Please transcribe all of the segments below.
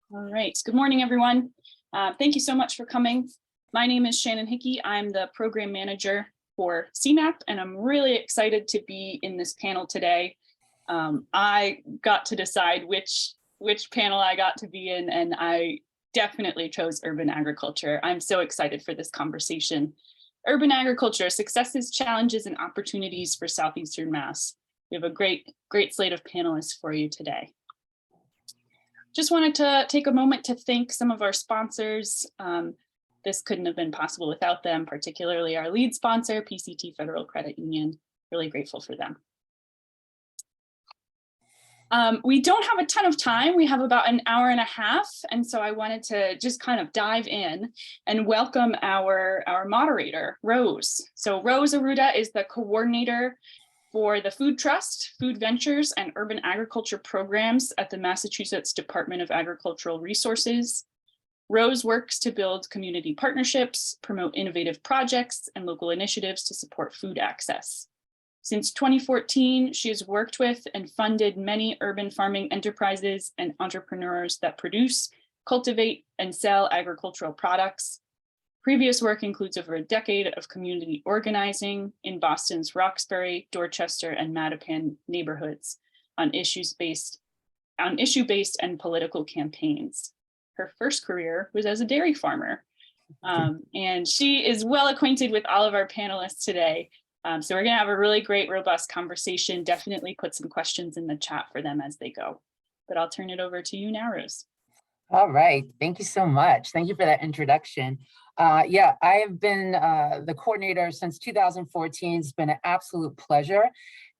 All right, good morning, everyone. Thank you so much for coming. My name is Shannon Hickey. I'm the program manager for CMAP, and I'm really excited to be in this panel today. I got to decide which panel I got to be in, and I definitely chose urban agriculture. I'm so excited for this conversation. Urban agriculture, successes, challenges, and opportunities for Southeastern Mass. We have a great slate of panelists for you today. Just wanted to take a moment to thank some of our sponsors. This couldn't have been possible without them, particularly our lead sponsor, PCT Federal Credit Union. Really grateful for them. We don't have a ton of time. We have about an hour and a half. And so I wanted to just kind of dive in and welcome our moderator, Rose. So Rose Arruda is the coordinator for the Food Trust, Food Ventures, and Urban Agriculture programs at the Massachusetts Department of Agricultural Resources. Rose works to build community partnerships, promote innovative projects, and local initiatives to support food access. Since 2014, she has worked with and funded many urban farming enterprises and entrepreneurs that produce, cultivate, and sell agricultural products. Previous work includes over a decade of community organizing in Boston's Roxbury, Dorchester, and Mattapan neighborhoods on issue-based and political campaigns. Her first career was as a dairy farmer, and she is well acquainted with all of our panelists today. So we're gonna have a really great, robust conversation. Definitely put some questions in the chat for them as they go. But I'll turn it over to you now, Rose. All right, thank you so much. Thank you for that introduction. Yeah, I have been the coordinator since 2014. It's been an absolute pleasure.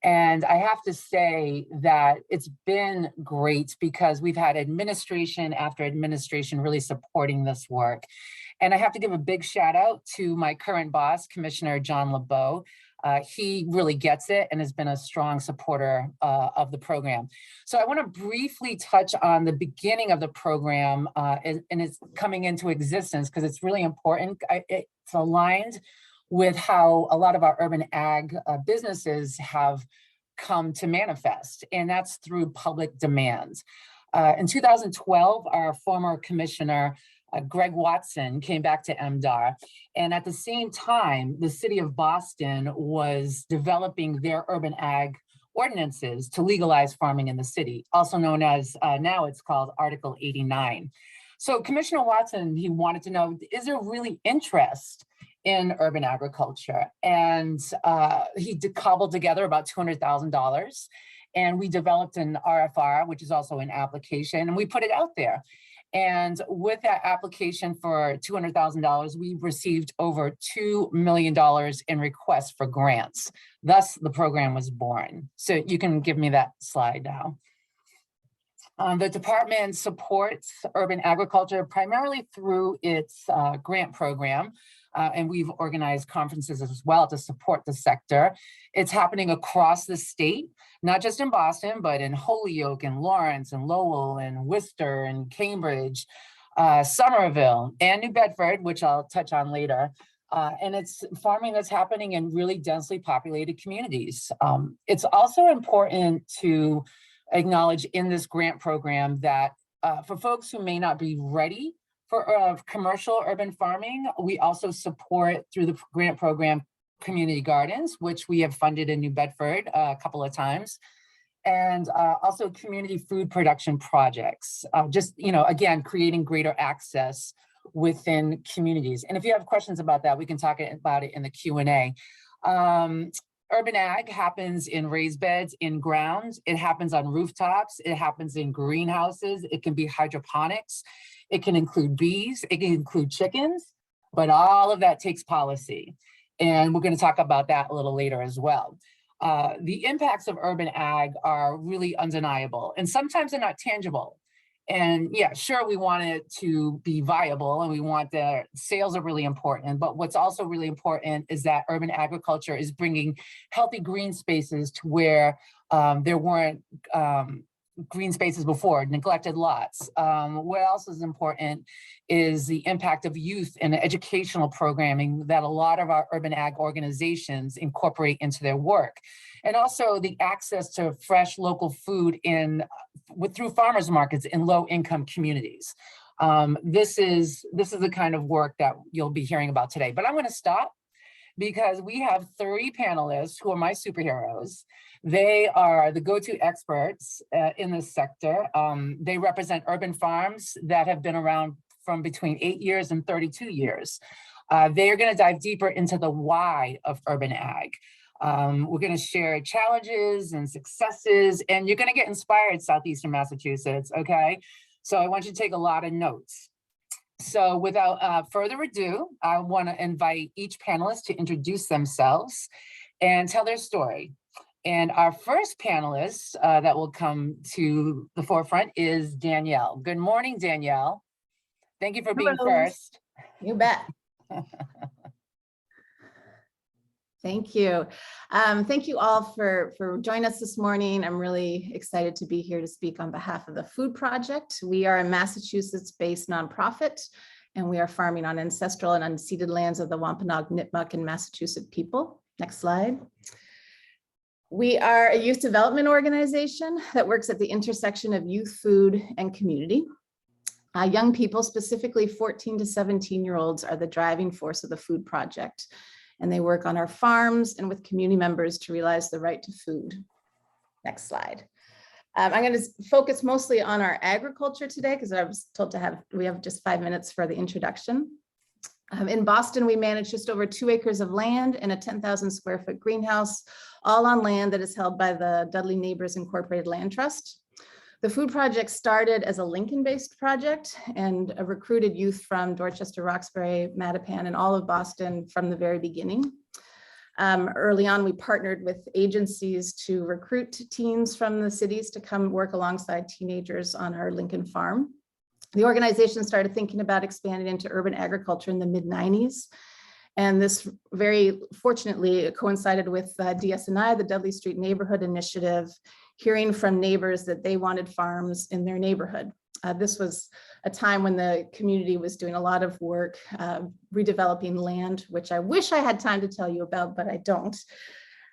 And I have to say that it's been great because we've had administration after administration really supporting this work. And I have to give a big shout out to my current boss, Commissioner John LeBeau. He really gets it and has been a strong supporter of the program. So I want to briefly touch on the beginning of the program and it's coming into existence because it's really important. It's aligned with how a lot of our urban ag businesses have come to manifest, and that's through public demands. In 2012, our former commissioner, Greg Watson, came back to MDAR. And at the same time, the city of Boston was developing their urban ag ordinances to legalize farming in the city, also known as, now it's called Article 89. So Commissioner Watson, he wanted to know, is there really interest in urban agriculture? And he cobbled together about $200,000. And we developed an RFR, which is also an application, and we put it out there. And with that application for $200,000, we received over $2 million in requests for grants. Thus, the program was born. So you can give me that slide now. The department supports urban agriculture primarily through its grant program. And we've organized conferences as well to support the sector. It's happening across the state, not just in Boston, but in Holyoke and Lawrence and Lowell and Worcester and Cambridge, Somerville and New Bedford, which I'll touch on later. And it's farming that's happening in really densely populated communities. It's also important to acknowledge in this grant program that for folks who may not be ready for commercial urban farming, we also support through the grant program community gardens, which we have funded in New Bedford a couple of times, and also community food production projects. Just, again, creating greater access within communities. And if you have questions about that, we can talk about it in the Q&A. Urban ag happens in raised beds, in grounds. It happens on rooftops. It happens in greenhouses. It can be hydroponics. It can include bees. It can include chickens, but all of that takes policy. And we're going to talk about that a little later as well. The impacts of urban ag are really undeniable, and sometimes they're not tangible. And yeah, sure, we want it to be viable and we want the sales are really important, but what's also really important is that urban agriculture is bringing healthy green spaces to where there weren't green spaces before, neglected lots. What else is important is the impact of youth and educational programming that a lot of our urban ag organizations incorporate into their work. And also the access to fresh local food through farmers markets in low income communities. This is the kind of work that you'll be hearing about today. But I'm going to stop because we have 3 panelists who are my superheroes. They are the go-to experts in this sector. They represent urban farms that have been around from between 8 years and 32 years. They are going to dive deeper into the why of urban ag. We're going to share challenges and successes, and you're going to get inspired, Southeastern Massachusetts, okay? So I want you to take a lot of notes. So without further ado, I want to invite each panelist to introduce themselves and tell their story. And our first panelist that will come to the forefront is Danielle. Good morning, Danielle. Thank you for being first. You bet. Thank you. Thank you all for joining us this morning. I'm really excited to be here to speak on behalf of the Food Project. We are a Massachusetts-based nonprofit, and we are farming on ancestral and unceded lands of the Wampanoag, Nipmuc, and Massachusetts people. Next slide. We are a youth development organization that works at the intersection of youth, food, and community. Young people, specifically 14 to 17-year-olds, are the driving force of the Food Project. And they work on our farms and with community members to realize the right to food. Next slide. I'm going to focus mostly on our agriculture today because I was told we have just 5 minutes for the introduction. In Boston, we manage just over 2 acres of land and a 10,000 square foot greenhouse, all on land that is held by the Dudley Neighbors Incorporated Land Trust. The Food Project started as a Lincoln-based project and recruited youth from Dorchester, Roxbury, Mattapan, and all of Boston from the very beginning. Early on, we partnered with agencies to recruit teens from the cities to come work alongside teenagers on our Lincoln farm. The organization started thinking about expanding into urban agriculture in the mid-90s. And this very fortunately coincided with DSNI, the Dudley Street Neighborhood Initiative, hearing from neighbors that they wanted farms in their neighborhood. This was a time when the community was doing a lot of work redeveloping land, which I wish I had time to tell you about, but I don't.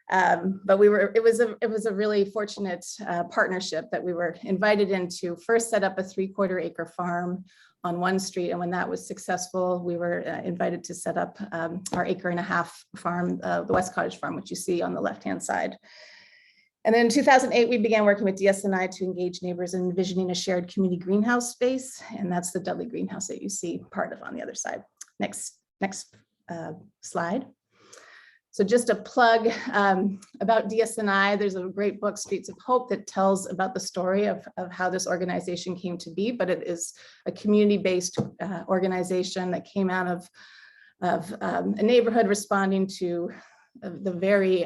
But it was a really fortunate partnership that we were invited into. First set up a 3/4 acre farm on one street, and when that was successful, we were invited to set up our 1.5 acre farm, the West Cottage Farm, which you see on the left-hand side. And then in 2008, we began working with DSNI to engage neighbors in envisioning a shared community greenhouse space, and that's the Dudley greenhouse that you see part of on the other side. Next slide. So just a plug about DSNI, there's a great book, Streets of Hope, that tells about the story of how this organization came to be, but it is a community-based organization that came out of a neighborhood responding to the very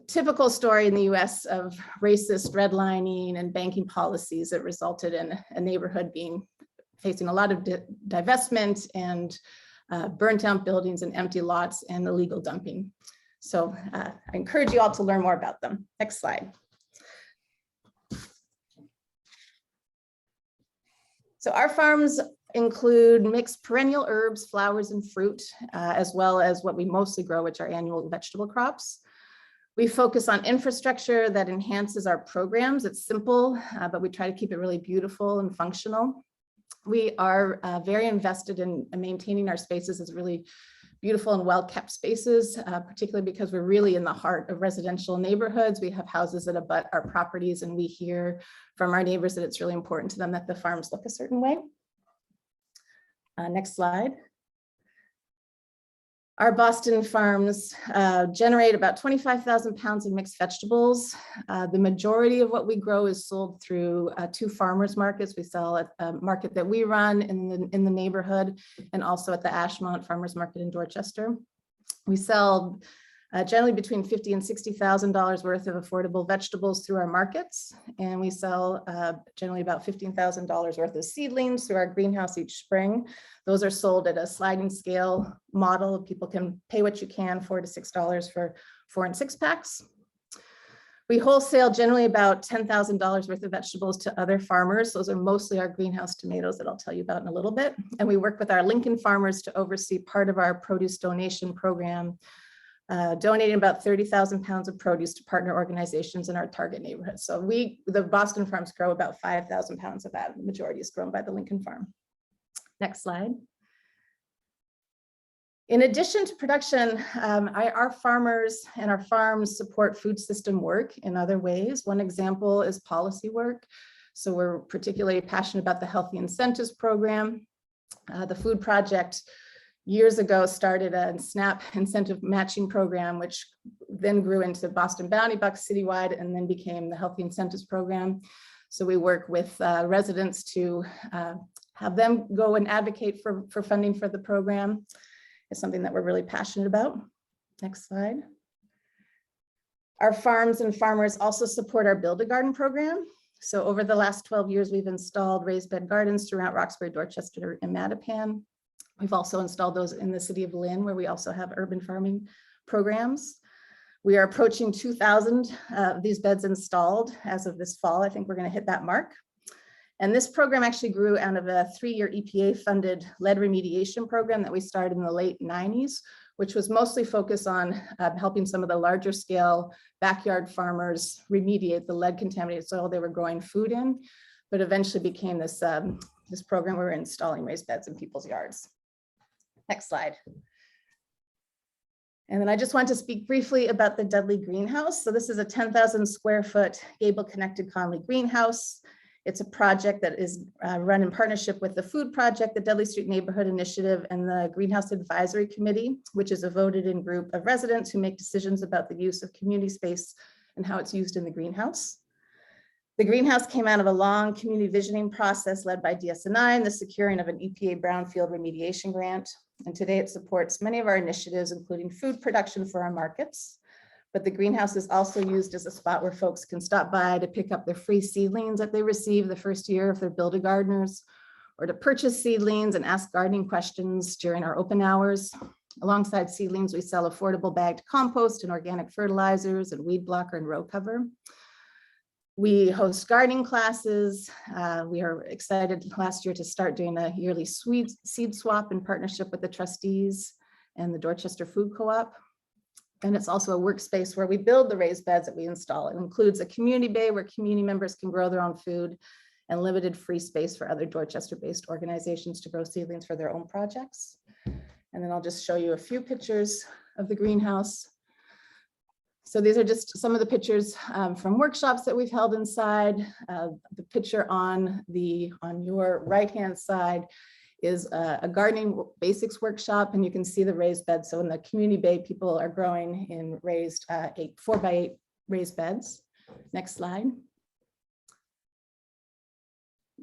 typical story in the US of racist redlining and banking policies that resulted in a neighborhood facing a lot of divestment and burnt down buildings and empty lots and illegal dumping. So I encourage you all to learn more about them. Next slide. So our farms include mixed perennial herbs, flowers, and fruit, as well as what we mostly grow, which are annual vegetable crops. We focus on infrastructure that enhances our programs. It's simple, but we try to keep it really beautiful and functional. We are very invested in maintaining our spaces as really beautiful and well-kept spaces, particularly because we're really in the heart of residential neighborhoods. We have houses that abut our properties, and we hear from our neighbors that it's really important to them that the farms look a certain way. Next slide. Our Boston farms generate about 25,000 pounds of mixed vegetables. The majority of what we grow is sold through 2 farmers markets. We sell at a market that we run in the neighborhood, and also at the Ashmont Farmers Market in Dorchester. We sell generally between $50,000 and $60,000 worth of affordable vegetables through our markets. And we sell generally about $15,000 worth of seedlings through our greenhouse each spring. Those are sold at a sliding scale model. People can pay what you can, $4 to $6 for 4 and 6 packs. We wholesale generally about $10,000 worth of vegetables to other farmers. Those are mostly our greenhouse tomatoes that I'll tell you about in a little bit. And we work with our Lincoln farmers to oversee part of our produce donation program, donating about 30,000 pounds of produce to partner organizations in our target neighborhood. So the Boston farms grow about 5,000 pounds of that. The majority is grown by the Lincoln farm. Next slide. In addition to production, our farmers and our farms support food system work in other ways. One example is policy work. So we're particularly passionate about the Healthy Incentives Program. The Food Project years ago started a SNAP incentive matching program, which then grew into Boston Bounty Bucks citywide and then became the Healthy Incentives Program. So we work with residents to have them go and advocate for funding for the program. It's something that we're really passionate about. Next slide. Our farms and farmers also support our Build a Garden program. So over the last 12 years, we've installed raised bed gardens throughout Roxbury, Dorchester and Mattapan. We've also installed those in the city of Lynn, where we also have urban farming programs. We are approaching 2,000 of these beds installed as of this fall. I think we're going to hit that mark. And this program actually grew out of a 3-year EPA-funded lead remediation program that we started in the late 90s, which was mostly focused on helping some of the larger scale backyard farmers remediate the lead contaminated soil they were growing food in, but eventually became this, this program where we're installing raised beds in people's yards. Next slide. And then I just want to speak briefly about the Dudley Greenhouse. So this is a 10,000 square foot gable connected Conley greenhouse. It's a project that is run in partnership with the Food Project, the Dudley Street Neighborhood Initiative, and the Greenhouse Advisory Committee, which is a voted-in group of residents who make decisions about the use of community space and how it's used in the greenhouse. The greenhouse came out of a long community visioning process led by DSNI and the securing of an EPA brownfield remediation grant. And today it supports many of our initiatives, including food production for our markets. But the greenhouse is also used as a spot where folks can stop by to pick up their free seedlings that they receive the first year if they're Build-A-Gardeners, or to purchase seedlings and ask gardening questions during our open hours. Alongside seedlings, we sell affordable bagged compost and organic fertilizers and weed blocker and row cover. We host gardening classes. We are excited last year to start doing a yearly seed swap in partnership with the trustees and the Dorchester Food Co-op. And it's also a workspace where we build the raised beds that we install. It includes a community bay where community members can grow their own food and limited free space for other Dorchester-based organizations to grow seedlings for their own projects. And then I'll just show you a few pictures of the greenhouse. So these are just some of the pictures from workshops that we've held inside. The picture on your right-hand side is a gardening basics workshop, and you can see the raised beds. So in the community bay, people are growing in raised 4x8 raised beds. Next slide.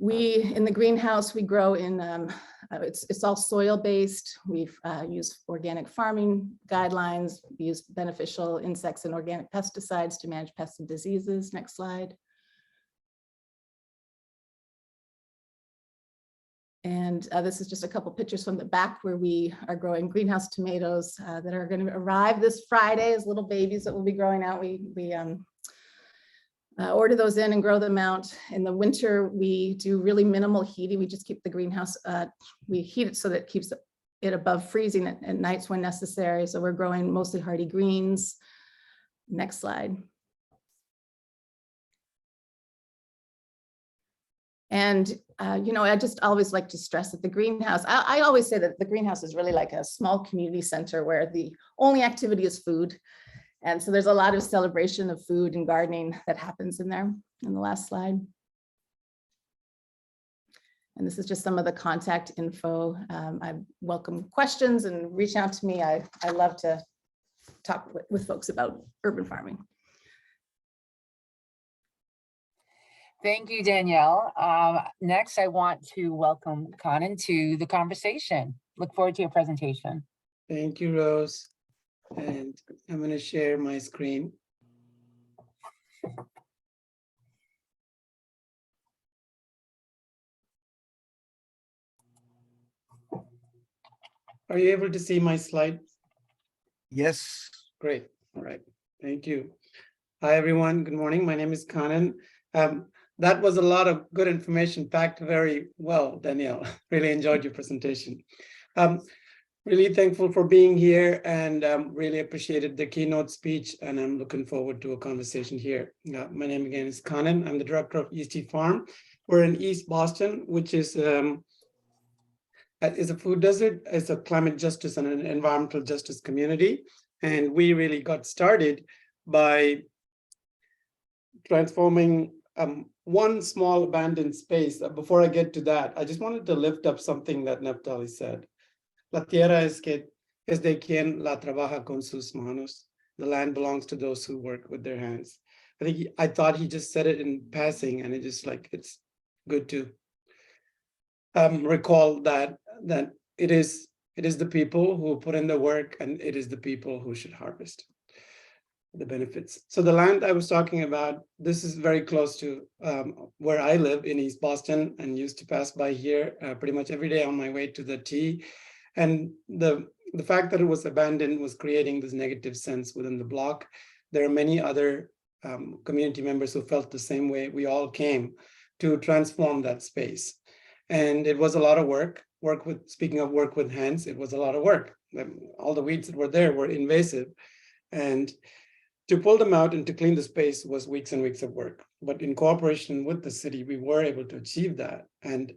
In the greenhouse, we grow in, it's all soil based. We've used organic farming guidelines, used beneficial insects and organic pesticides to manage pests and diseases. Next slide. And this is just a couple pictures from the back where we are growing greenhouse tomatoes that are going to arrive this Friday as little babies that will be growing out. We order those in and grow them out. In the winter, we do really minimal heating. We just keep the greenhouse, we heat it so that it keeps it above freezing at nights when necessary. So we're growing mostly hardy greens. Next slide. And, you know, I just always like to stress that the greenhouse, I always say that the greenhouse is really like a small community center where the only activity is food. And so there's a lot of celebration of food and gardening that happens in there. In the last slide. And this is just some of the contact info. I welcome questions and reach out to me. I love to talk with folks about urban farming. Thank you, Danielle. Next, I want to welcome Conan to the conversation. Look forward to your presentation. Thank you, Rose. And I'm going to share my screen. Are you able to see my slide? Yes. Great. All right. Thank you. Hi, everyone. Good morning. My name is Kanan. That was a lot of good information packed very well, Danielle. Really enjoyed your presentation. Really thankful for being here and really appreciated the keynote speech, and I'm looking forward to a conversation here. My name again is Kanan. I'm the director of East Farm. We're in East Boston, which is a food desert. It's a climate justice and an environmental justice community. And we really got started by transforming one small abandoned space. Before I get to that, I just wanted to lift up something that Naphtali said. La tierra es de quien la trabaja con sus manos. The land belongs to those who work with their hands. I thought he just said it in passing, and it's good to recall that it is the people who put in the work, and it is the people who should harvest the benefits. So the land I was talking about, this is very close to where I live in East Boston, and used to pass by here pretty much every day on my way to the tea. And the fact that it was abandoned was creating this negative sense within the block. There are many other community members who felt the same way. We all came to transform that space. And it was a lot of work with hands, it was a lot of work. All the weeds that were there were invasive. And to pull them out and to clean the space was weeks and weeks of work. But in cooperation with the city, we were able to achieve that. And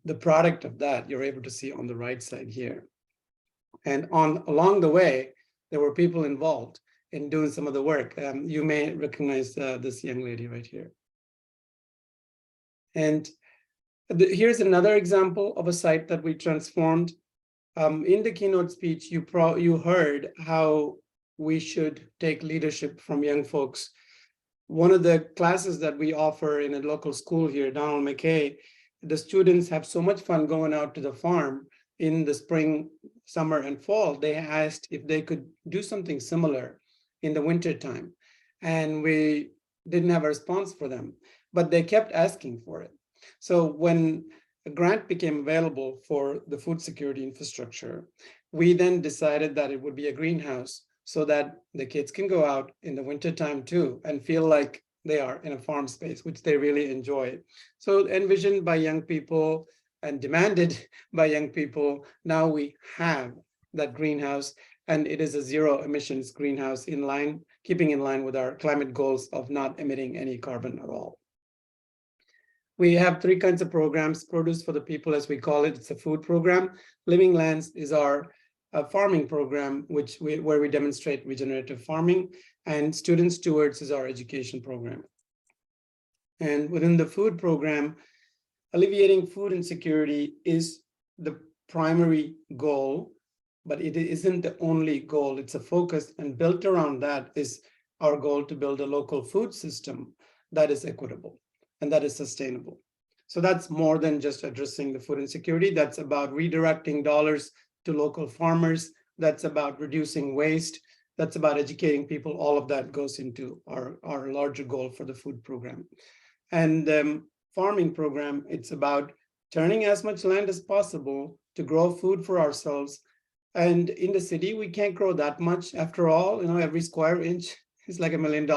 the product of that, you're able to see on the right side here. And along the way, there were people involved in doing some of the work. You may recognize this young lady right here. And here's another example of a site that we transformed. In the keynote speech, you heard how we should take leadership from young folks. One of the classes that we offer in a local school here, Donald McKay, the students have so much fun going out to the farm in the spring, summer, and fall. They asked if they could do something similar in the winter time. And we didn't have a response for them, but they kept asking for it. So when a grant became available for the food security infrastructure, we then decided that it would be a greenhouse so that the kids can go out in the wintertime too and feel like they are in a farm space, which they really enjoy. So envisioned by young people and demanded by young people, now we have that greenhouse, and it is a zero emissions greenhouse keeping in line with our climate goals of not emitting any carbon at all. We have three kinds of programs: Produce for the People, as we call it, it's a food program. Living Lands is our farming program, where we demonstrate regenerative farming, and Student Stewards is our education program. And within the food program, alleviating food insecurity is the primary goal, but it isn't the only goal. It's a focus, and built around that is our goal to build a local food system that is equitable and that is sustainable. So that's more than just addressing the food insecurity. That's about redirecting dollars to local farmers. That's about reducing waste. That's about educating people. All of that goes into our larger goal for the food program. And farming program, it's about turning as much land as possible to grow food for ourselves. And in the city, we can't grow that much. After all, every square inch is like $1 million.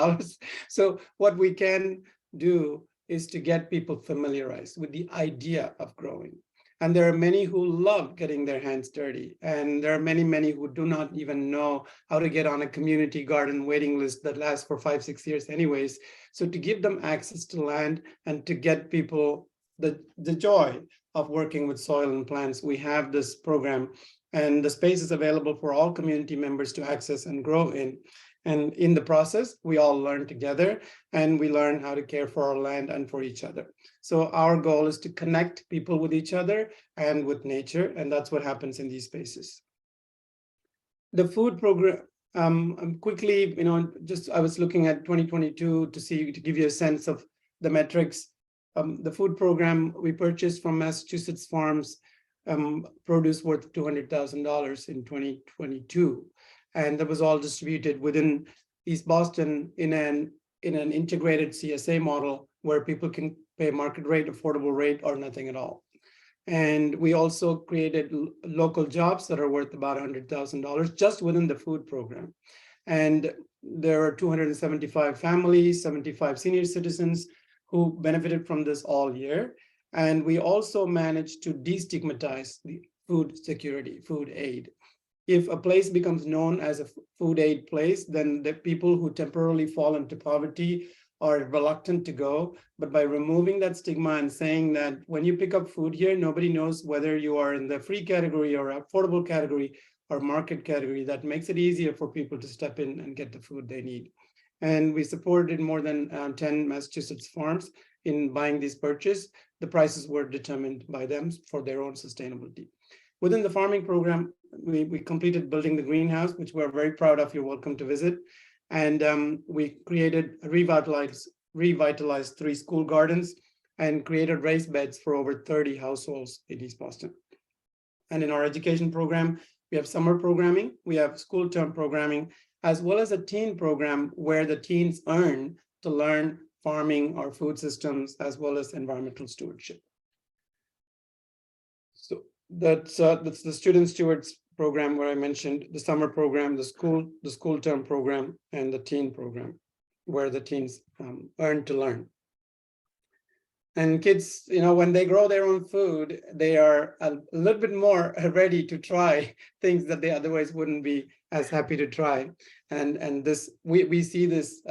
So what we can do is to get people familiarized with the idea of growing. And there are many who love getting their hands dirty. And there are many, many who do not even know how to get on a community garden waiting list that lasts for 5-6 years anyways. So to give them access to land and to get people the joy of working with soil and plants, we have this program, and the space is available for all community members to access and grow in. And in the process, we all learn together, and we learn how to care for our land and for each other. So our goal is to connect people with each other and with nature, and that's what happens in these spaces. The food program, quickly, I was looking at 2022 to give you a sense of the metrics. The food program, we purchased from Massachusetts farms produce worth $200,000 in 2022. And that was all distributed within East Boston in an integrated CSA model where people can pay market rate, affordable rate, or nothing at all. And we also created local jobs that are worth about $100,000 just within the food program. And there are 275 families, 75 senior citizens who benefited from this all year. And we also managed to destigmatize the food security, food aid. If a place becomes known as a food aid place, then the people who temporarily fall into poverty are reluctant to go. But by removing that stigma and saying that when you pick up food here, nobody knows whether you are in the free category or affordable category or market category, that makes it easier for people to step in and get the food they need. And we supported more than 10 Massachusetts farms in buying these purchases. The prices were determined by them for their own sustainability. Within the farming program, we completed building the greenhouse, which we're very proud of. You're welcome to visit. And we created, revitalized 3 school gardens and created raised beds for over 30 households in East Boston. And in our education program, we have summer programming, we have school term programming, as well as a teen program where the teens earn to learn farming or food systems, as well as environmental stewardship. So that's the Student Stewards program where I mentioned the summer program, the school term program, and the teen program, where the teens earn to learn. And kids, when they grow their own food, they are a little bit more ready to try things that they otherwise wouldn't be as happy to try. And this we see this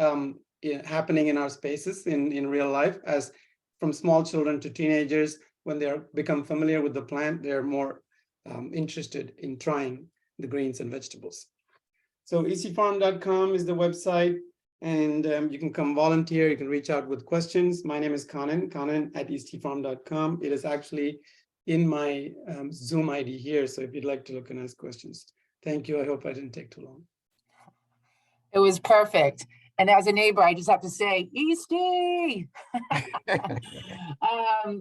happening in our spaces in real life, as from small children to teenagers, when they become familiar with the plant, they're more interested in trying the greens and vegetables. So ecfarm.com is the website. And you can come volunteer, you can reach out with questions. My name is Kanan at eastfarm.com. It is actually in my Zoom ID here. So if you'd like to look and ask questions. Thank you. I hope I didn't take too long. It was perfect. And as a neighbor, I just have to say, Easty!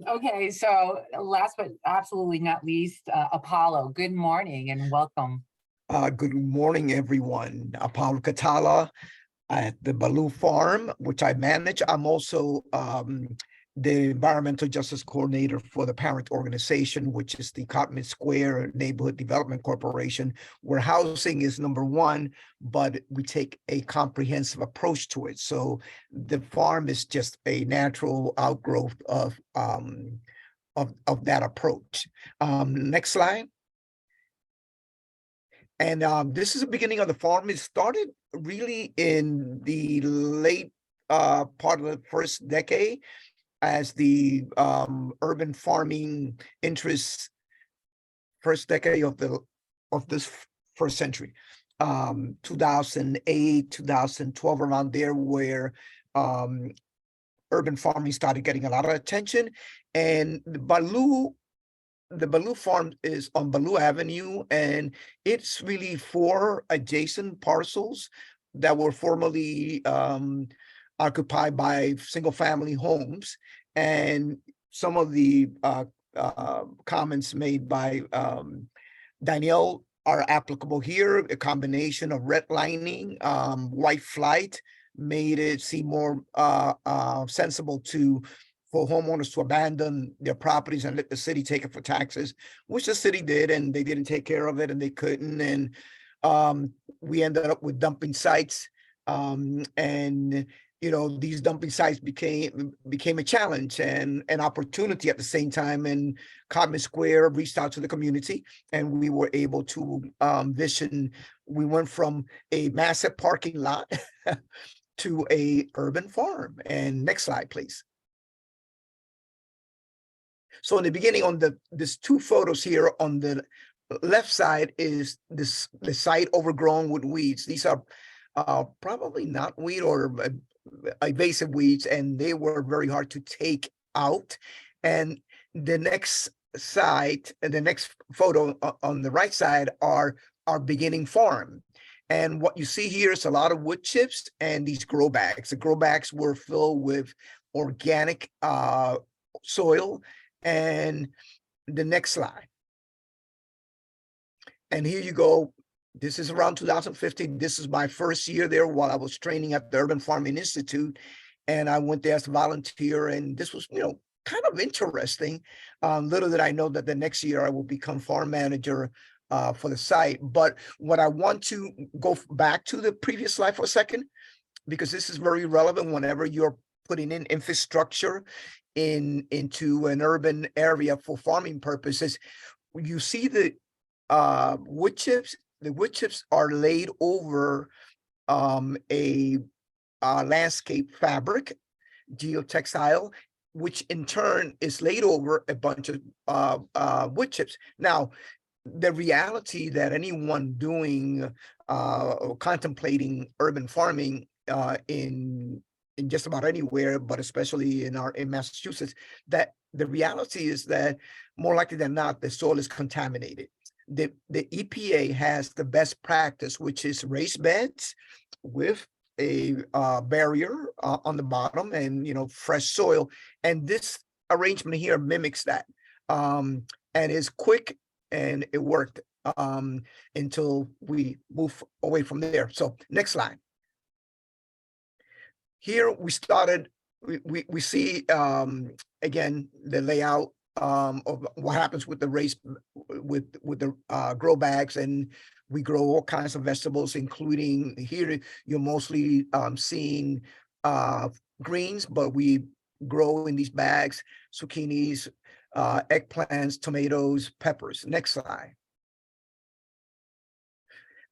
Okay, so last but absolutely not least, Apollo, good morning and welcome. Good morning, everyone. Apollo Catala at the Baloo Farm, which I manage. I'm also the Environmental Justice Coordinator for the parent organization, which is the Cotman Square Neighborhood Development Corporation, where housing is number one, but we take a comprehensive approach to it. So the farm is just a natural outgrowth of that approach. Next slide. And this is the beginning of the farm. It started really in the late part of the first decade as the urban farming interests, first decade of this first century, 2008, 2012, around there, where urban farming started getting a lot of attention. And the Baloo farm is on Baloo Avenue, and it's really 4 adjacent parcels that were formerly occupied by single family homes. And some of the comments made by Danielle are applicable here. A combination of redlining, white flight made it seem more sensible for homeowners to abandon their properties and let the city take it for taxes, which the city did, and they didn't take care of it, and they couldn't. And we ended up with dumping sites, and these dumping sites became a challenge and an opportunity at the same time. And Cotman Square reached out to the community, and we were able to vision. We went from a massive parking lot to a urban farm. And next slide, please. So in the beginning, on this 2 photos here, on the left side is the site overgrown with weeds. These are probably not weed or invasive weeds, and they were very hard to take out. And the next side, and the next photo on the right side, are our beginning farm. And what you see here is a lot of wood chips and these grow bags. The grow bags were filled with organic soil. And the next slide. And here you go. This is around 2015. This is my first year there while I was training at the Urban Farming Institute. And I went there as a volunteer, and this was, kind of interesting. Little did I know that the next year I will become farm manager for the site. But what I want to go back to the previous slide for a second, because this is very relevant whenever you're putting in infrastructure into an urban area for farming purposes. You see the wood chips. The wood chips are laid over a landscape fabric, geotextile, which in turn is laid over a bunch of wood chips. Now, the reality that anyone doing or contemplating urban farming in just about anywhere, but especially in Massachusetts, that the reality is that more likely than not, the soil is contaminated. The EPA has the best practice, which is raised beds with a barrier on the bottom and fresh soil. And this arrangement here mimics that, and is quick, and it worked until we move away from there. So next slide. Here we started, we see again the layout of what happens with the with the grow bags, and we grow all kinds of vegetables, including here you're mostly seeing greens, but we grow in these bags zucchinis, eggplants, tomatoes, peppers. Next slide.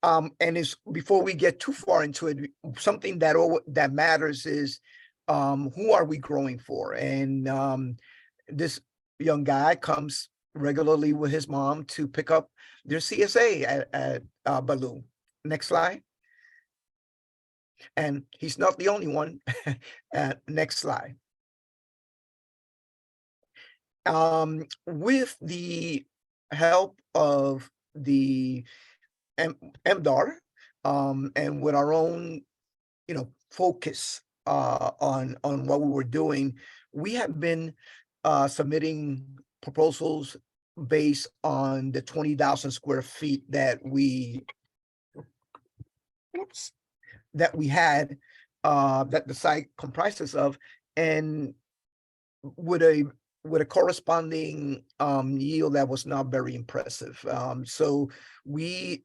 And before we get too far into it, something that matters is who are we growing for? And this young guy comes regularly with his mom to pick up their CSA at Baloo. Next slide. And he's not the only one. Next slide. With the help of the MDAR, and with our own, focus on what we were doing, we have been submitting proposals based on the 20,000 square feet that we had, that the site comprises of, and with a corresponding yield that was not very impressive. So we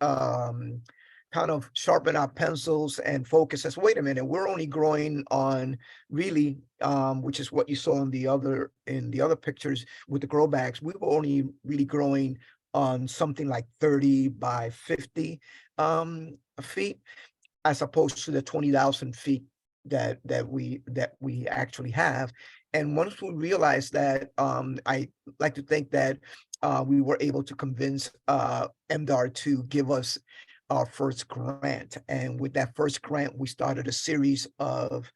kind of sharpen our pencils and focus as, wait a minute, we're only growing on really, which is what you saw in the other pictures with the grow bags, we were only really growing on something like 30 by 50 feet, as opposed to the 20,000 feet that we actually have. And once we realized that, I like to think that we were able to convince MDAR to give us our first grant. And with that first grant, we started a series of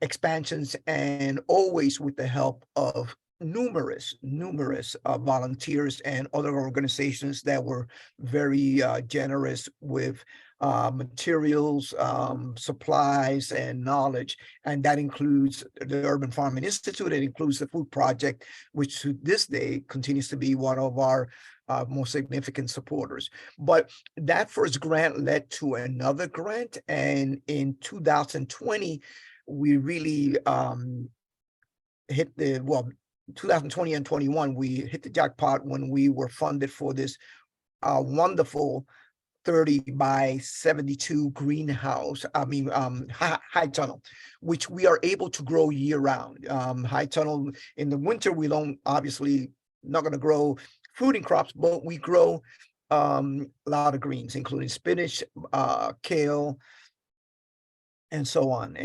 expansions, and always with the help of numerous volunteers and other organizations that were very generous with materials, supplies, and knowledge. And that includes the Urban Farming Institute. It includes the Food Project, which to this day continues to be one of our most significant supporters. But that first grant led to another grant. And in 2020, we really hit 2020 and 21, we hit the jackpot when we were funded for this wonderful 30 by 72 greenhouse, high tunnel, which we are able to grow year round. High tunnel in the winter, we don't, obviously not going to grow fruiting crops, but we grow a lot of greens, including spinach, kale, and so on.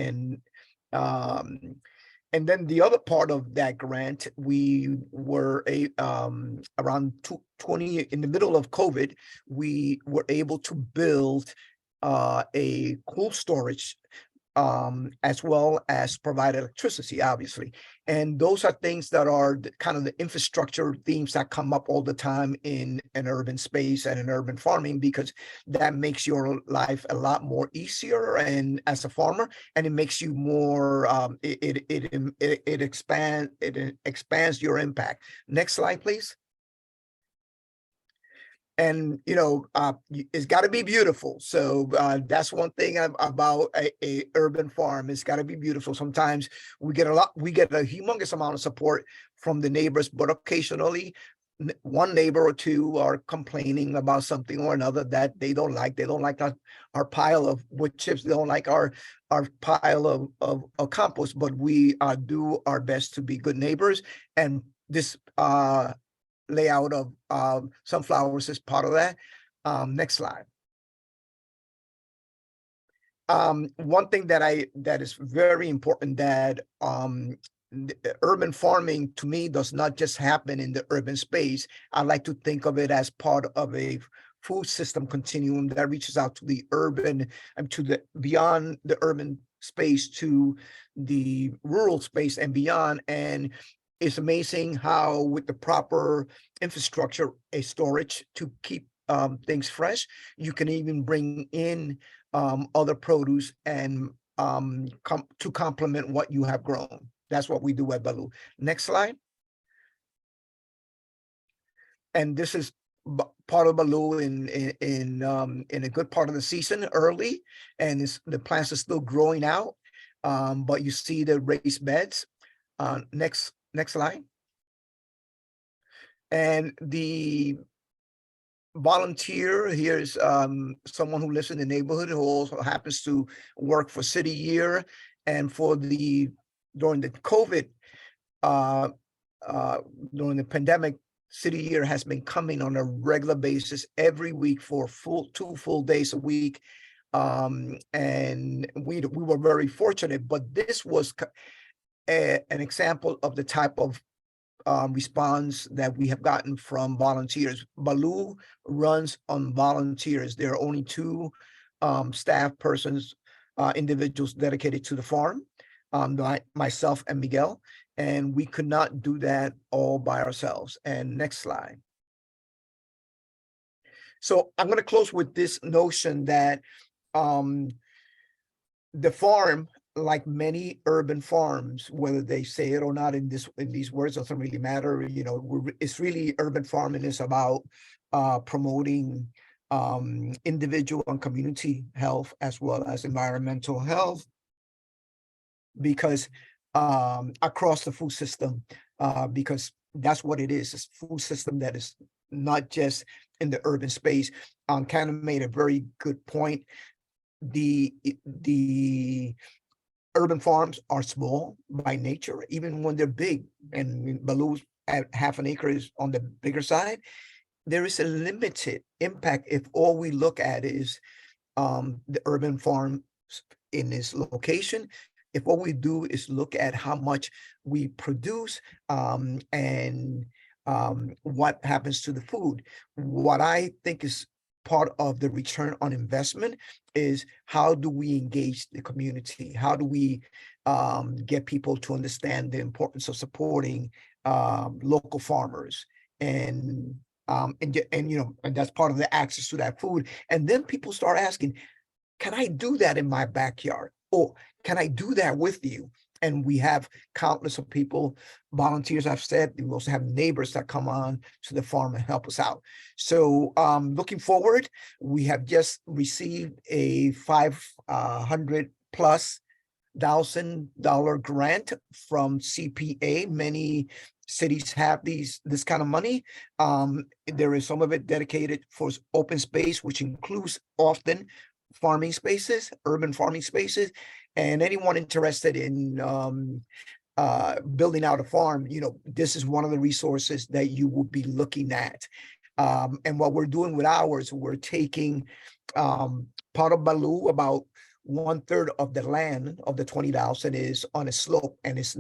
And then the other part of that grant, we were around 20 in the middle of COVID, we were able to build a cold storage, as well as provide electricity, obviously. And those are things that are kind of the infrastructure themes that come up all the time in an urban space and in urban farming, because that makes your life a lot more easier and as a farmer, and it makes you more, it expands your impact. Next slide, please. And it's got to be beautiful. So that's one thing about a urban farm. It's got to be beautiful. Sometimes we get a humongous amount of support from the neighbors, but occasionally one neighbor or two are complaining about something or another that they don't like. They don't like our pile of wood chips. They don't like our pile of compost, but we do our best to be good neighbors. And this layout of sunflowers is part of that. Next slide. One thing that is very important, that urban farming to me does not just happen in the urban space. I like to think of it as part of a food system continuum that reaches out to the urban and to the beyond the urban space to the rural space and beyond. And it's amazing how with the proper infrastructure, a storage to keep things fresh, you can even bring in other produce and to complement what you have grown. That's what we do at Baloo. Next slide. And this is part of Baloo in a good part of the season early, and the plants are still growing out, but you see the raised beds. Next slide. And the volunteer, here's someone who lives in the neighborhood who also happens to work for City Year, and during the COVID, during the pandemic, City Year has been coming on a regular basis every week for 2 full days a week. And we were very fortunate, but this was an example of the type of response that we have gotten from volunteers. Baloo runs on volunteers. There are only 2 staff persons, individuals dedicated to the farm, myself and Miguel, and we could not do that all by ourselves. And next slide. So I'm going to close with this notion that the farm, like many urban farms, whether they say it or not in these words, doesn't really matter. You know, it's really urban farming is about promoting individual and community health as well as environmental health, because across the food system, because that's what it is. It's a food system that is not just in the urban space. Kind of made a very good point. The urban farms are small by nature, even when they're big, and Baloo's at half an acre is on the bigger side. There is a limited impact if all we look at is the urban farm in its location. If what we do is look at how much we produce and what happens to the food, what I think is part of the return on investment is how do we engage the community? How do we get people to understand the importance of supporting local farmers and that's part of the access to that food. And then people start asking, can I do that in my backyard? Or can I do that with you? And we have countless of people, volunteers, I've said. We also have neighbors that come on to the farm and help us out. So looking forward, we have just received a $500,000+ grant from CPA. Many cities have this kind of money. There is some of it dedicated for open space, which includes often farming spaces, urban farming spaces, and anyone interested in building out a farm, this is one of the resources that you will be looking at. And what we're doing with ours, we're taking part of Baloo, about 1/3 of the land of the 20,000 is on a slope, and it's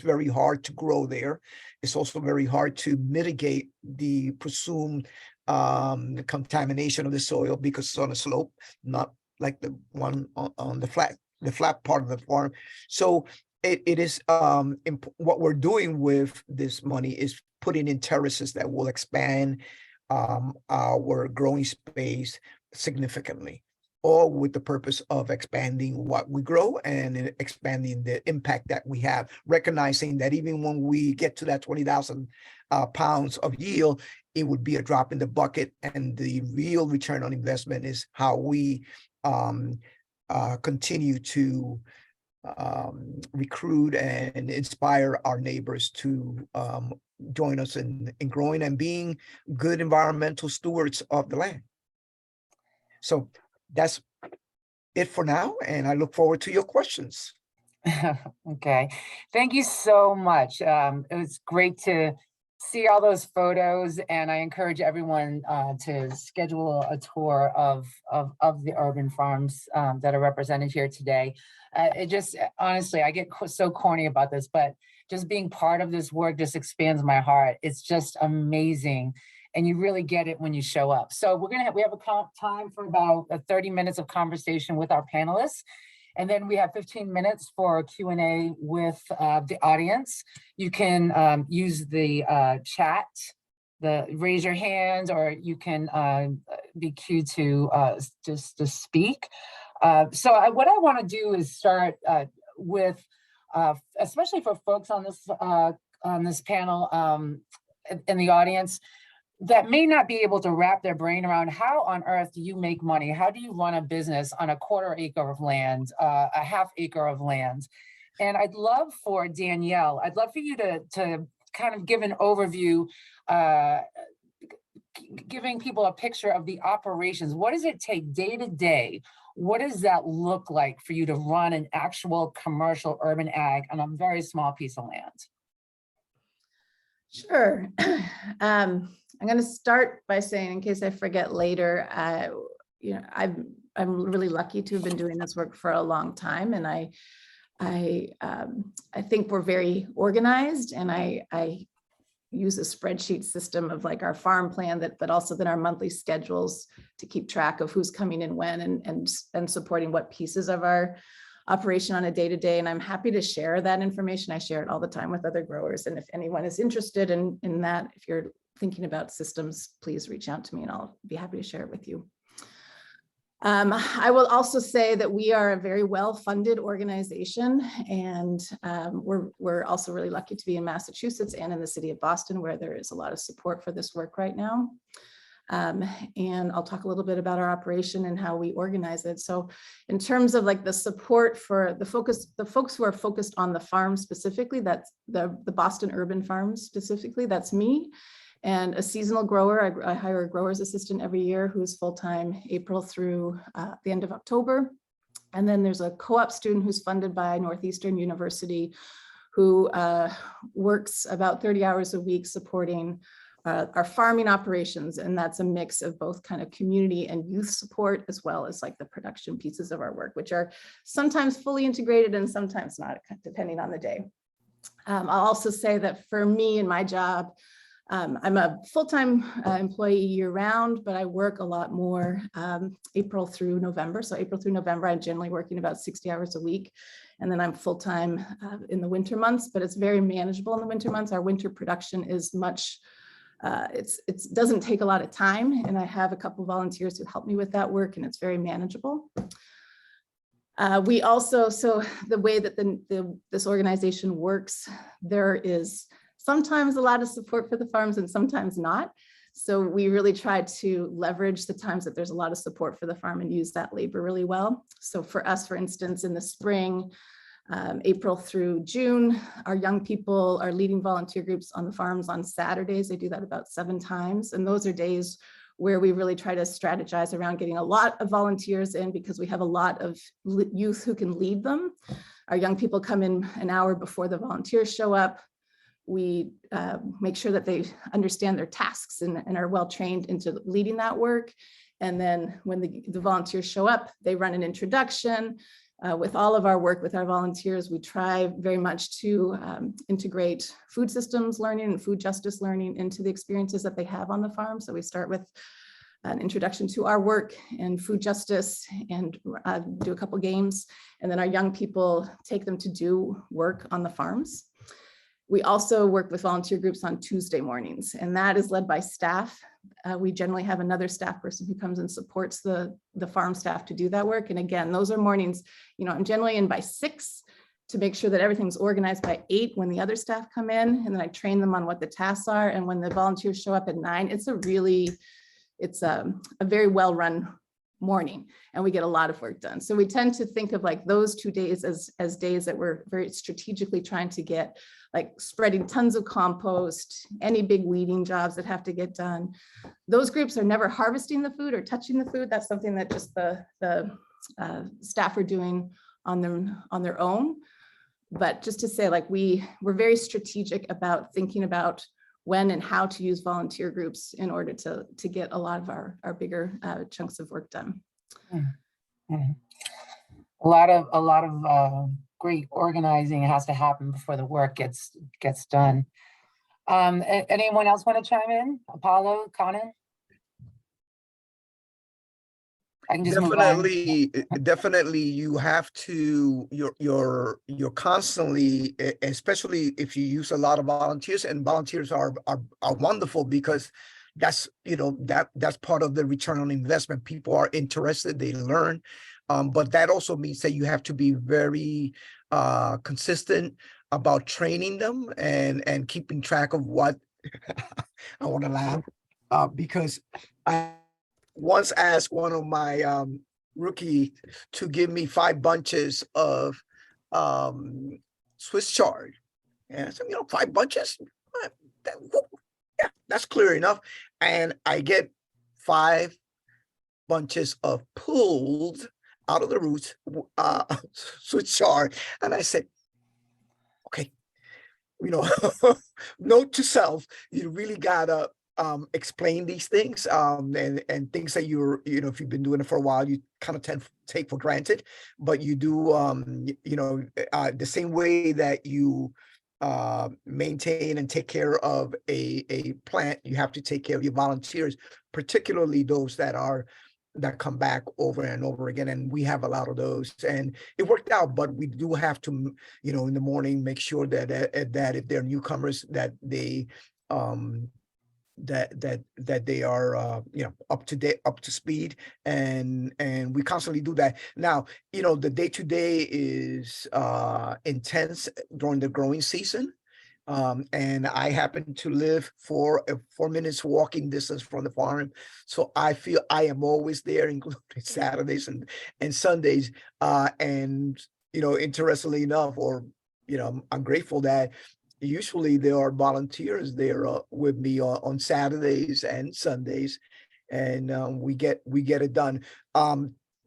very hard to grow there. It's also very hard to mitigate the presumed contamination of the soil because it's on a slope, not like the one on the flat part of the farm. So it is what we're doing with this money is putting in terraces that will expand our growing space significantly, all with the purpose of expanding what we grow and expanding the impact that we have, recognizing that even when we get to that 20,000 pounds of yield, it would be a drop in the bucket, and the real return on investment is how we continue to recruit and inspire our neighbors to join us in growing and being good environmental stewards of the land. So that's it for now, and I look forward to your questions. Okay, thank you so much. It was great to see all those photos, and I encourage everyone to schedule a tour of the urban farms that are represented here today. It just, honestly, I get so corny about this, but just being part of this work just expands my heart. It's just amazing. And you really get it when you show up. So we have a time for about 30 minutes of conversation with our panelists. And then we have 15 minutes for Q&A with the audience. You can use the chat, raise your hand, or you can be queued to just to speak. So what I want to do is start with, especially for folks on this panel in the audience, that may not be able to wrap their brain around how on earth do you make money? How do you run a business on a quarter acre of land, a half acre of land? And I'd love for Danielle, I'd love for you to kind of give an overview, giving people a picture of the operations. What does it take day to day? What does that look like for you to run an actual commercial urban ag on a very small piece of land? Sure. I'm going to start by saying, in case I forget later, I'm really lucky to have been doing this work for a long time, and I think we're very organized, and I use a spreadsheet system of like our farm plan but also then our monthly schedules to keep track of who's coming in when and supporting what pieces of our operation on a day-to-day. And I'm happy to share that information. I share it all the time with other growers. And if anyone is interested in that, if you're thinking about systems, please reach out to me and I'll be happy to share it with you. I will also say that we are a very well-funded organization, and we're also really lucky to be in Massachusetts and in the city of Boston, where there is a lot of support for this work right now. And I'll talk a little bit about our operation and how we organize it. So in terms of like the support for the folks who are focused on the farm specifically, that's the Boston urban farms specifically, that's me. And a seasonal grower, I hire a grower's assistant every year who is full-time April through the end of October. And then there's a co-op student who's funded by Northeastern University who works about 30 hours a week supporting our farming operations. And that's a mix of both kind of community and youth support, as well as like the production pieces of our work, which are sometimes fully integrated and sometimes not, depending on the day. I'll also say that for me and my job, I'm a full-time employee year-round, but I work a lot more April through November. So April through November, I'm generally working about 60 hours a week. And then I'm full-time in the winter months, but it's very manageable in the winter months. Our winter production is much, it doesn't take a lot of time. And I have a couple of volunteers who help me with that work, and it's very manageable. We also, so the way that this organization works, there is sometimes a lot of support for the farms and sometimes not. So we really try to leverage the times that there's a lot of support for the farm and use that labor really well. So for us, for instance, in the spring, April through June, our young people are leading volunteer groups on the farms on Saturdays. They do that about 7 times. And those are days where we really try to strategize around getting a lot of volunteers in, because we have a lot of youth who can lead them. Our young people come in an hour before the volunteers show up. We make sure that they understand their tasks and are well trained into leading that work. And then when the volunteers show up, they run an introduction. With all of our work with our volunteers, we try very much to integrate food systems learning and food justice learning into the experiences that they have on the farm. So we start with an introduction to our work and food justice and do a couple games. And then our young people take them to do work on the farms. We also work with volunteer groups on Tuesday mornings, and that is led by staff. We generally have another staff person who comes and supports the farm staff to do that work. And again, those are mornings, I'm generally in by 6 to make sure that everything's organized by 8 when the other staff come in, and then I train them on what the tasks are. And when the volunteers show up at 9, it's a very well-run morning, and we get a lot of work done. So we tend to think of like those 2 days as days that we're very strategically trying to get, like spreading tons of compost, any big weeding jobs that have to get done. Those groups are never harvesting the food or touching the food. That's something that just the staff are doing on their own. But just to say, like, we're very strategic about thinking about when and how to use volunteer groups in order to get a lot of our bigger chunks of work done. Mm-hmm. A lot of great organizing has to happen before the work gets done. Anyone else want to chime in? Apollo, Conan? I can just move on. Definitely you have to, you're constantly, especially if you use a lot of volunteers, and volunteers are wonderful, because that's, that's part of the return on investment. People are interested, they learn. But that also means that you have to be very consistent about training them and keeping track of what I want to laugh because I once asked one of my rookie to give me 5 bunches of Swiss chard. And I said, 5 bunches? Yeah, that's clear enough. And I get 5 bunches of pulled out of the roots Swiss chard. And I said, okay, note to self, you really gotta explain these things and things that you're, if you've been doing it for a while, you kind of tend to take for granted, but you do, the same way that you maintain and take care of a plant, you have to take care of your volunteers, particularly those that come back over and over again. And we have a lot of those, and it worked out, but we do have to, in the morning, make sure that if they're newcomers, that they, that they are up to date, up to speed, and we constantly do that. Now, the day-to-day is intense during the growing season, and I happen to live 4 minutes walking distance from the farm, so I feel I am always there, including Saturdays and Sundays, and interestingly enough, or I'm grateful that usually there are volunteers there with me on Saturdays and Sundays, and we get it done.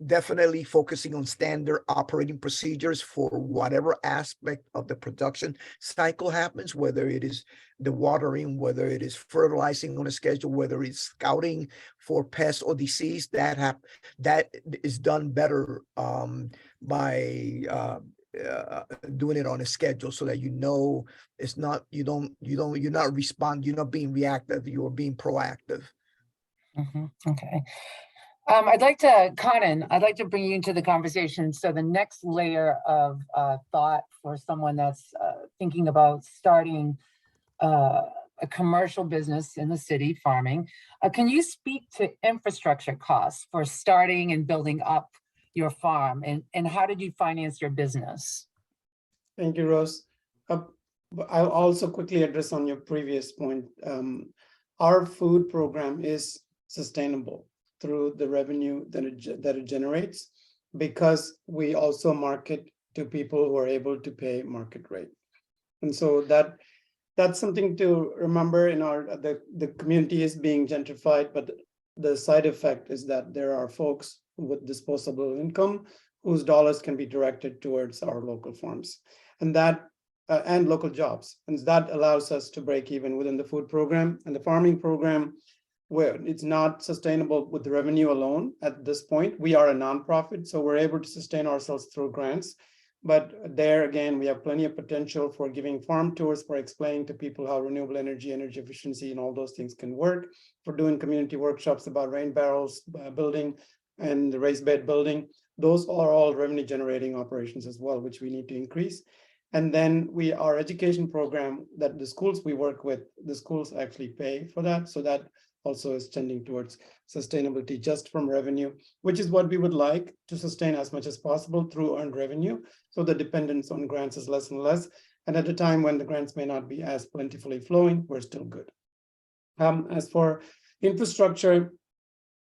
Definitely focusing on standard operating procedures for whatever aspect of the production cycle happens, whether it is the watering, whether it is fertilizing on a schedule, whether it's scouting for pests or disease. That is done better by doing it on a schedule, so that it's not, you're not being reactive, you're being proactive. Okay. Conan, I'd like to bring you into the conversation. So the next layer of thought for someone that's thinking about starting a commercial business in the city, farming, can you speak to infrastructure costs for starting and building up your farm, and how did you finance your business? Thank you, Rose. I'll also quickly address on your previous point. Our food program is sustainable through the revenue that it generates, because we also market to people who are able to pay market rate. And so that's something to remember. In the community is being gentrified, but the side effect is that there are folks with disposable income whose dollars can be directed towards our local farms, and and local jobs. And that allows us to break even within the food program and the farming program, where it's not sustainable with the revenue alone at this point. We are a nonprofit, so we're able to sustain ourselves through grants. But there again, we have plenty of potential for giving farm tours, for explaining to people how renewable energy efficiency, and all those things can work, for doing community workshops about rain barrels building and the raised bed building. Those are all revenue generating operations as well, which we need to increase. And then our education program, that the schools we work with, the schools actually pay for that. So that also is tending towards sustainability just from revenue, which is what we would like to sustain as much as possible through earned revenue. So the dependence on grants is less and less. And at a time when the grants may not be as plentifully flowing, we're still good. As for infrastructure,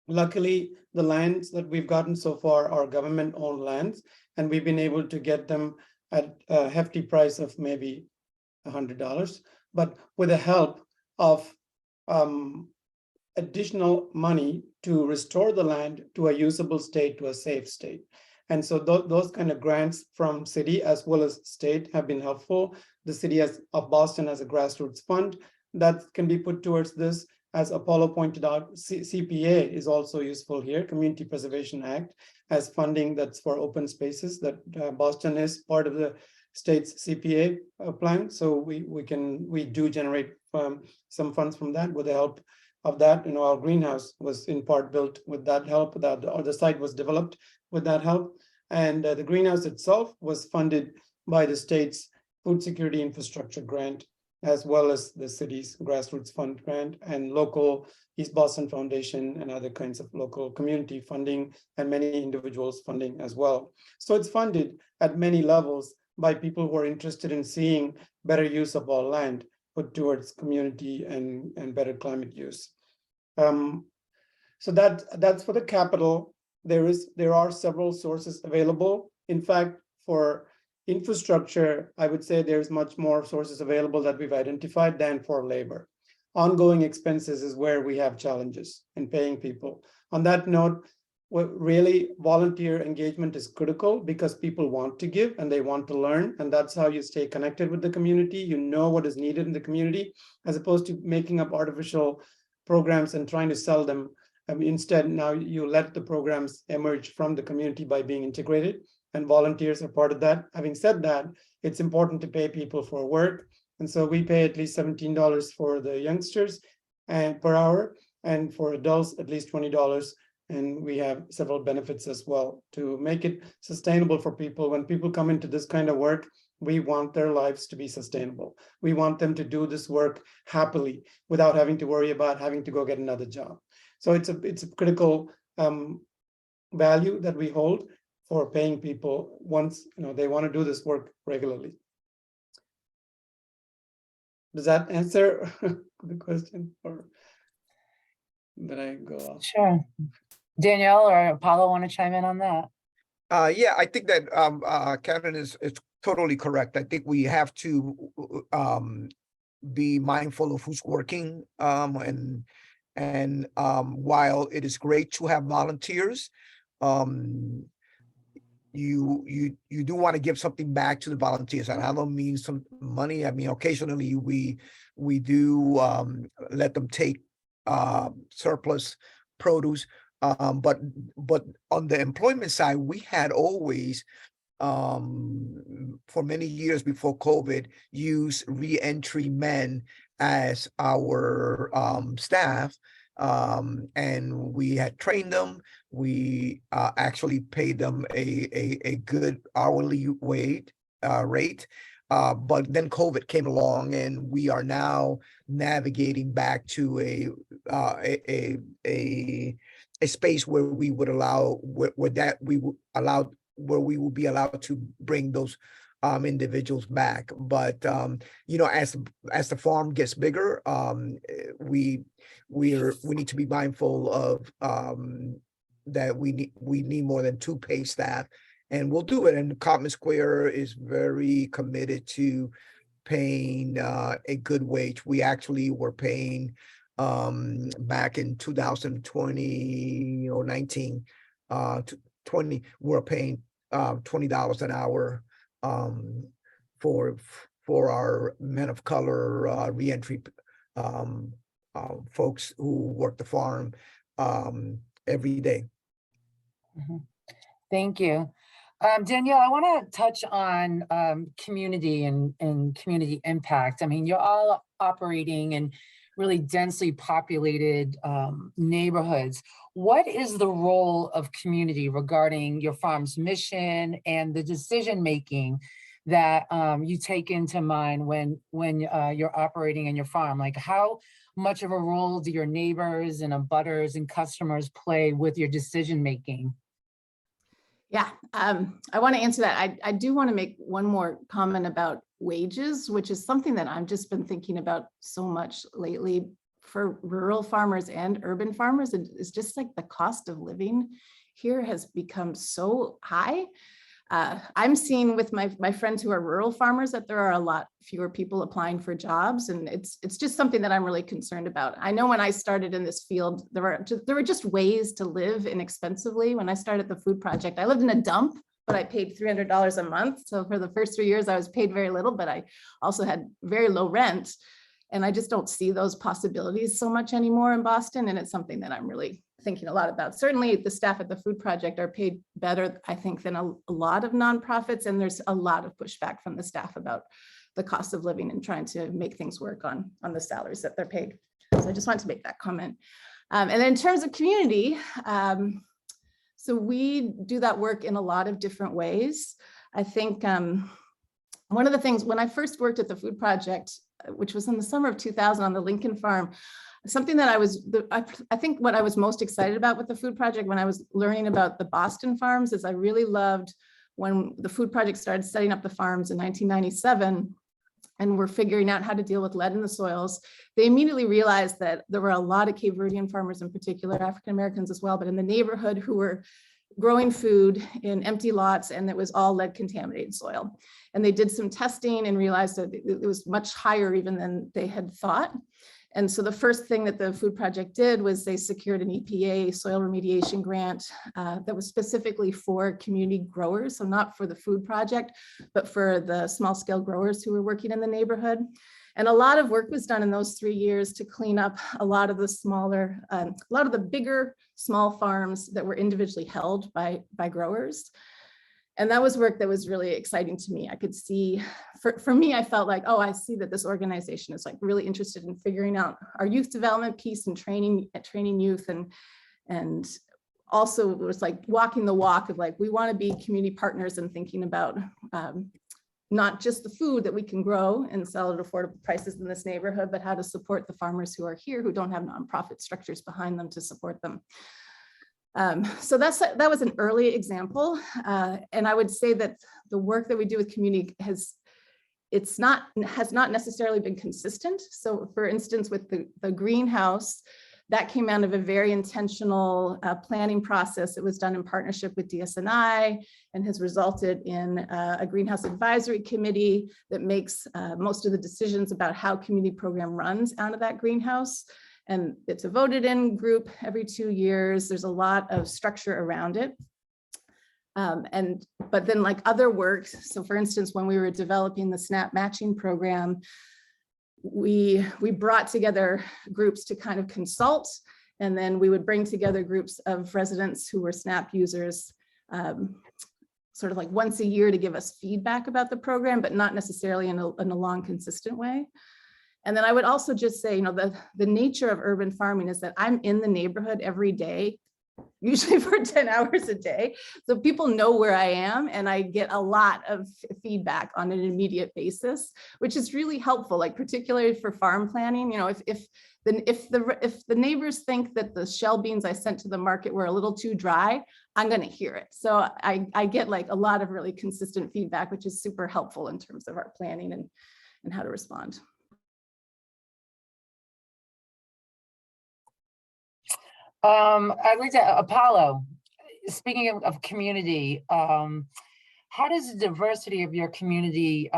Luckily, the lands that we've gotten so far are government-owned lands, and we've been able to get them at a hefty price of maybe $100, but with the help of additional money to restore the land to a usable state, to a safe state. And so those kind of grants from city as well as state have been helpful. The city of Boston has a grassroots fund that can be put towards this. As Apollo pointed out, CPA is also useful here, Community Preservation Act, as funding that's for open spaces, that Boston is part of the state's CPA plan. So we do generate some funds from that. With the help of that, our greenhouse was in part built with that help, or the site was developed with that help. And the greenhouse itself was funded by the state's food security infrastructure grant, as well as the city's grassroots fund grant and local East Boston Foundation and other kinds of local community funding and many individuals funding as well. So it's funded at many levels by people who are interested in seeing better use of our land put towards community and better climate use. So that's for the capital. There are several sources available. In fact, for infrastructure, I would say there's much more sources available that we've identified than for labor. Ongoing expenses is where we have challenges in paying people. On that note, really volunteer engagement is critical because people want to give and they want to learn, and that's how you stay connected with the community. You know what is needed in the community, as opposed to making up artificial programs and trying to sell them. Instead, now you let the programs emerge from the community by being integrated, and volunteers are part of that. Having said that, it's important to pay people for work. And so we pay at least $17 for the youngsters and per hour, and for adults, at least $20. And we have several benefits as well to make it sustainable for people. When people come into this kind of work, we want their lives to be sustainable. We want them to do this work happily without having to worry about having to go get another job. So it's a critical value that we hold for paying people once they want to do this work regularly. Does that answer the question, or did I go off? Sure. Danielle or Apollo want to chime in on that? Yeah, I think that Kevin is totally correct. I think we have to be mindful of who's working, and while it is great to have volunteers, you do want to give something back to the volunteers, and I don't mean some money. I mean, occasionally we do let them take surplus produce, but on the employment side, we had always for many years before COVID used re-entry men as our staff, and we had trained them. We actually paid them a good hourly rate, but then COVID came along, and we are now navigating back to a space where we would allow where we will be allowed to bring those individuals back. But as the farm gets bigger, we need to be mindful of that we need more than 2 paid staff, and we'll do it. And Cotman Square is very committed to paying a good wage. We actually were paying back in 2020 or 19 to 20, we're paying $20 an hour for our men of color re-entry folks who work the farm every day. Mm-hmm. Thank you. Danielle, I want to touch on community and community impact. I mean, you're all operating in really densely populated neighborhoods. What is the role of community regarding your farm's mission and the decision-making that you take into mind when you're operating in your farm? Like, how much of a role do your neighbors and abutters and customers play with your decision-making? Yeah, I want to answer that. I do want to make one more comment about wages, which is something that I've just been thinking about so much lately for rural farmers and urban farmers is just like the cost of living here has become so high. I'm seeing with my friends who are rural farmers that there are a lot fewer people applying for jobs, and it's just something that I'm really concerned about. I know when I started in this field, there were just ways to live inexpensively. When I started the food project, I lived in a dump, but I paid $300 a month. So for the first 3 years, I was paid very little, but I also had very low rent. And I just don't see those possibilities so much anymore in Boston. And it's something that I'm really thinking a lot about. Certainly the staff at the food project are paid better, I think, than a lot of nonprofits. And there's a lot of pushback from the staff about the cost of living and trying to make things work on the salaries that they're paid. So I just wanted to make that comment. And then in terms of community, so we do that work in a lot of different ways. I think one of the things, when I first worked at the food project, which was in the summer of 2000 on the Lincoln farm, something that I think what I was most excited about with the food project when I was learning about the Boston farms is I really loved when the food project started setting up the farms in 1997 and we're figuring out how to deal with lead in the soils. They immediately realized that there were a lot of Cape Verdean farmers in particular, African Americans as well, but in the neighborhood who were growing food in empty lots, and it was all lead contaminated soil. And they did some testing and realized that it was much higher even than they had thought. And so the first thing that the food project did was they secured an EPA soil remediation grant that was specifically for community growers. So not for the food project, but for the small scale growers who were working in the neighborhood. And a lot of work was done in those 3 years to clean up a lot of the smaller, a lot of the bigger small farms that were individually held by growers. And that was work that was really exciting to me. I could see, for me, I felt like, oh, I see that this organization is like really interested in figuring out our youth development piece and training youth, and also it was like walking the walk of like, we want to be community partners and thinking about not just the food that we can grow and sell at affordable prices in this neighborhood, but how to support the farmers who are here who don't have nonprofit structures behind them to support them. So that was an early example. And I would say that the work that we do with community has not necessarily been consistent. So for instance, with the greenhouse, that came out of a very intentional planning process. It was done in partnership with DSNI and has resulted in a greenhouse advisory committee that makes most of the decisions about how community program runs out of that greenhouse. And it's a voted in group every 2 years. There's a lot of structure around it. But then like other work, so for instance, when we were developing the SNAP matching program, we brought together groups to kind of consult, and then we would bring together groups of residents who were SNAP users sort of like once a year to give us feedback about the program, but not necessarily in a long, consistent way. And then I would also just say, the nature of urban farming is that I'm in the neighborhood every day, usually for 10 hours a day. So people know where I am, and I get a lot of feedback on an immediate basis, which is really helpful, like particularly for farm planning. If the neighbors think that the shell beans I sent to the market were a little too dry, I'm going to hear it. So I get like a lot of really consistent feedback, which is super helpful in terms of our planning and how to respond. I'd like to, Apollo, speaking of community, how does the diversity of your community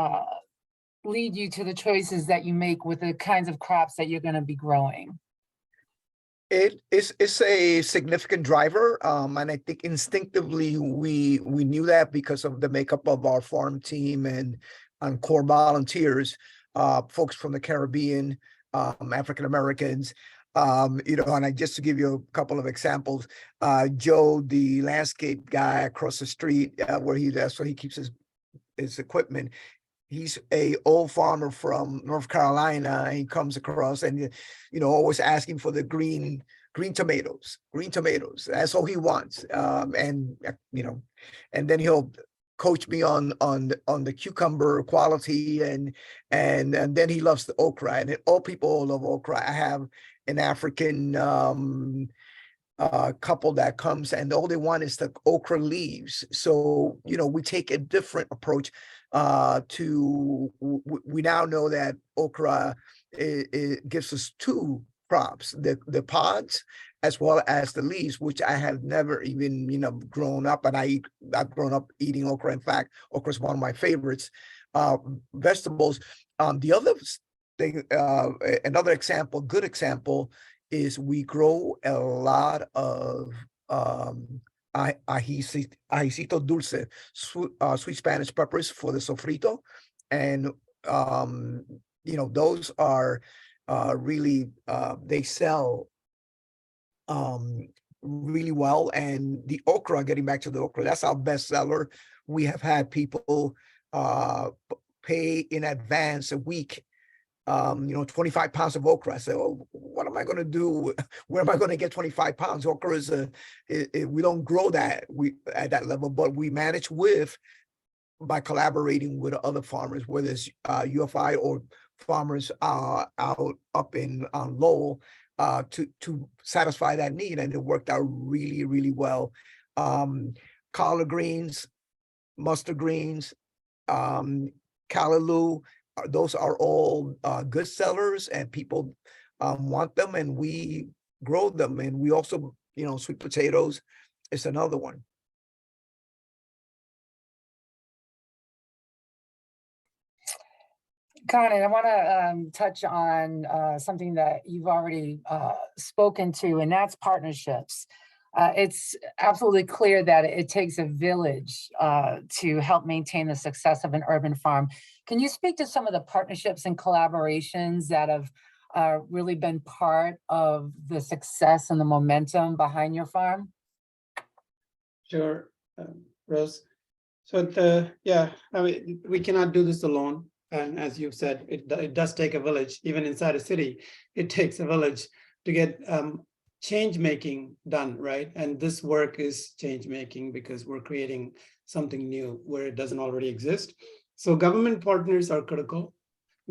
lead you to the choices that you make with the kinds of crops that you're going to be growing? It's a significant driver, and I think instinctively we knew that because of the makeup of our farm team and core volunteers, folks from the Caribbean, African Americans. And just to give you a couple of examples, Joe, the landscape guy across the street, that's where he keeps his equipment. He's a old farmer from North Carolina. He comes across and, always asking for the green tomatoes. That's all he wants. And then he'll coach me on the cucumber quality, and then he loves the okra, and all people love okra. I have an African couple that comes, and all they want is the okra leaves. So we take a different approach we now know that okra it gives us two crops, the pods, as well as the leaves, which I have never even, grown up, and I've grown up eating okra. In fact, okra is one of my favorites vegetables. The other thing, another example, good example, is we grow a lot of ajicito dulce, sweet Spanish peppers for the sofrito, and those are really they sell really well. And the okra, getting back to the okra, that's our best seller. We have had people pay in advance a week, 25 pounds of okra. I said, well, what am I going to do? Where am I going to get 25 pounds? Okra is we don't grow that at that level, but we manage by collaborating with other farmers, whether it's UFI or farmers out up in Lowell, to satisfy that need, and it worked out really, really well. Collard greens, mustard greens, callaloo, those are all good sellers, and people want them, and we grow them. And we also, sweet potatoes is another one. Connie, I want to touch on something that you've already spoken to, and that's partnerships. It's absolutely clear that it takes a village to help maintain the success of an urban farm. Can you speak to some of the partnerships and collaborations that have really been part of the success and the momentum behind your farm? Sure, Rose. So we cannot do this alone. And as you've said, it does take a village. Even inside a city, it takes a village to get change making done, right? And this work is change making because we're creating something new where it doesn't already exist. So government partners are critical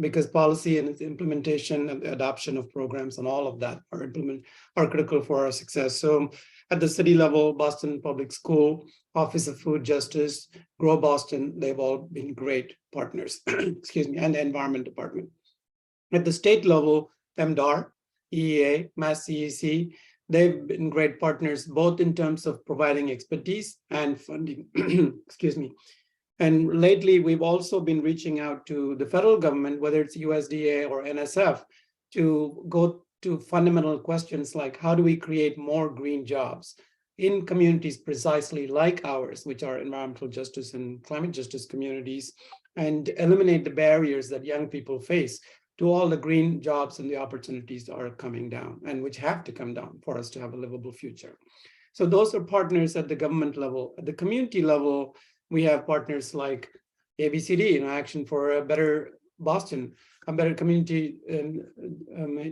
because policy and its implementation and the adoption of programs and all of that are critical for our success. So at the city level, Boston Public School, Office of Food Justice, Grow Boston, they've all been great partners, excuse me, and the Environment Department. At the state level, MDAR, EEA, Mass CEC, they've been great partners, both in terms of providing expertise and funding, excuse me. And lately, we've also been reaching out to the federal government, whether it's USDA or NSF, to go to fundamental questions like, how do we create more green jobs in communities precisely like ours, which are environmental justice and climate justice communities, and eliminate the barriers that young people face to all the green jobs and the opportunities that are coming down, and which have to come down for us to have a livable future. So those are partners at the government level. At the community level, we have partners like ABCD, Action for a Better Boston, a better community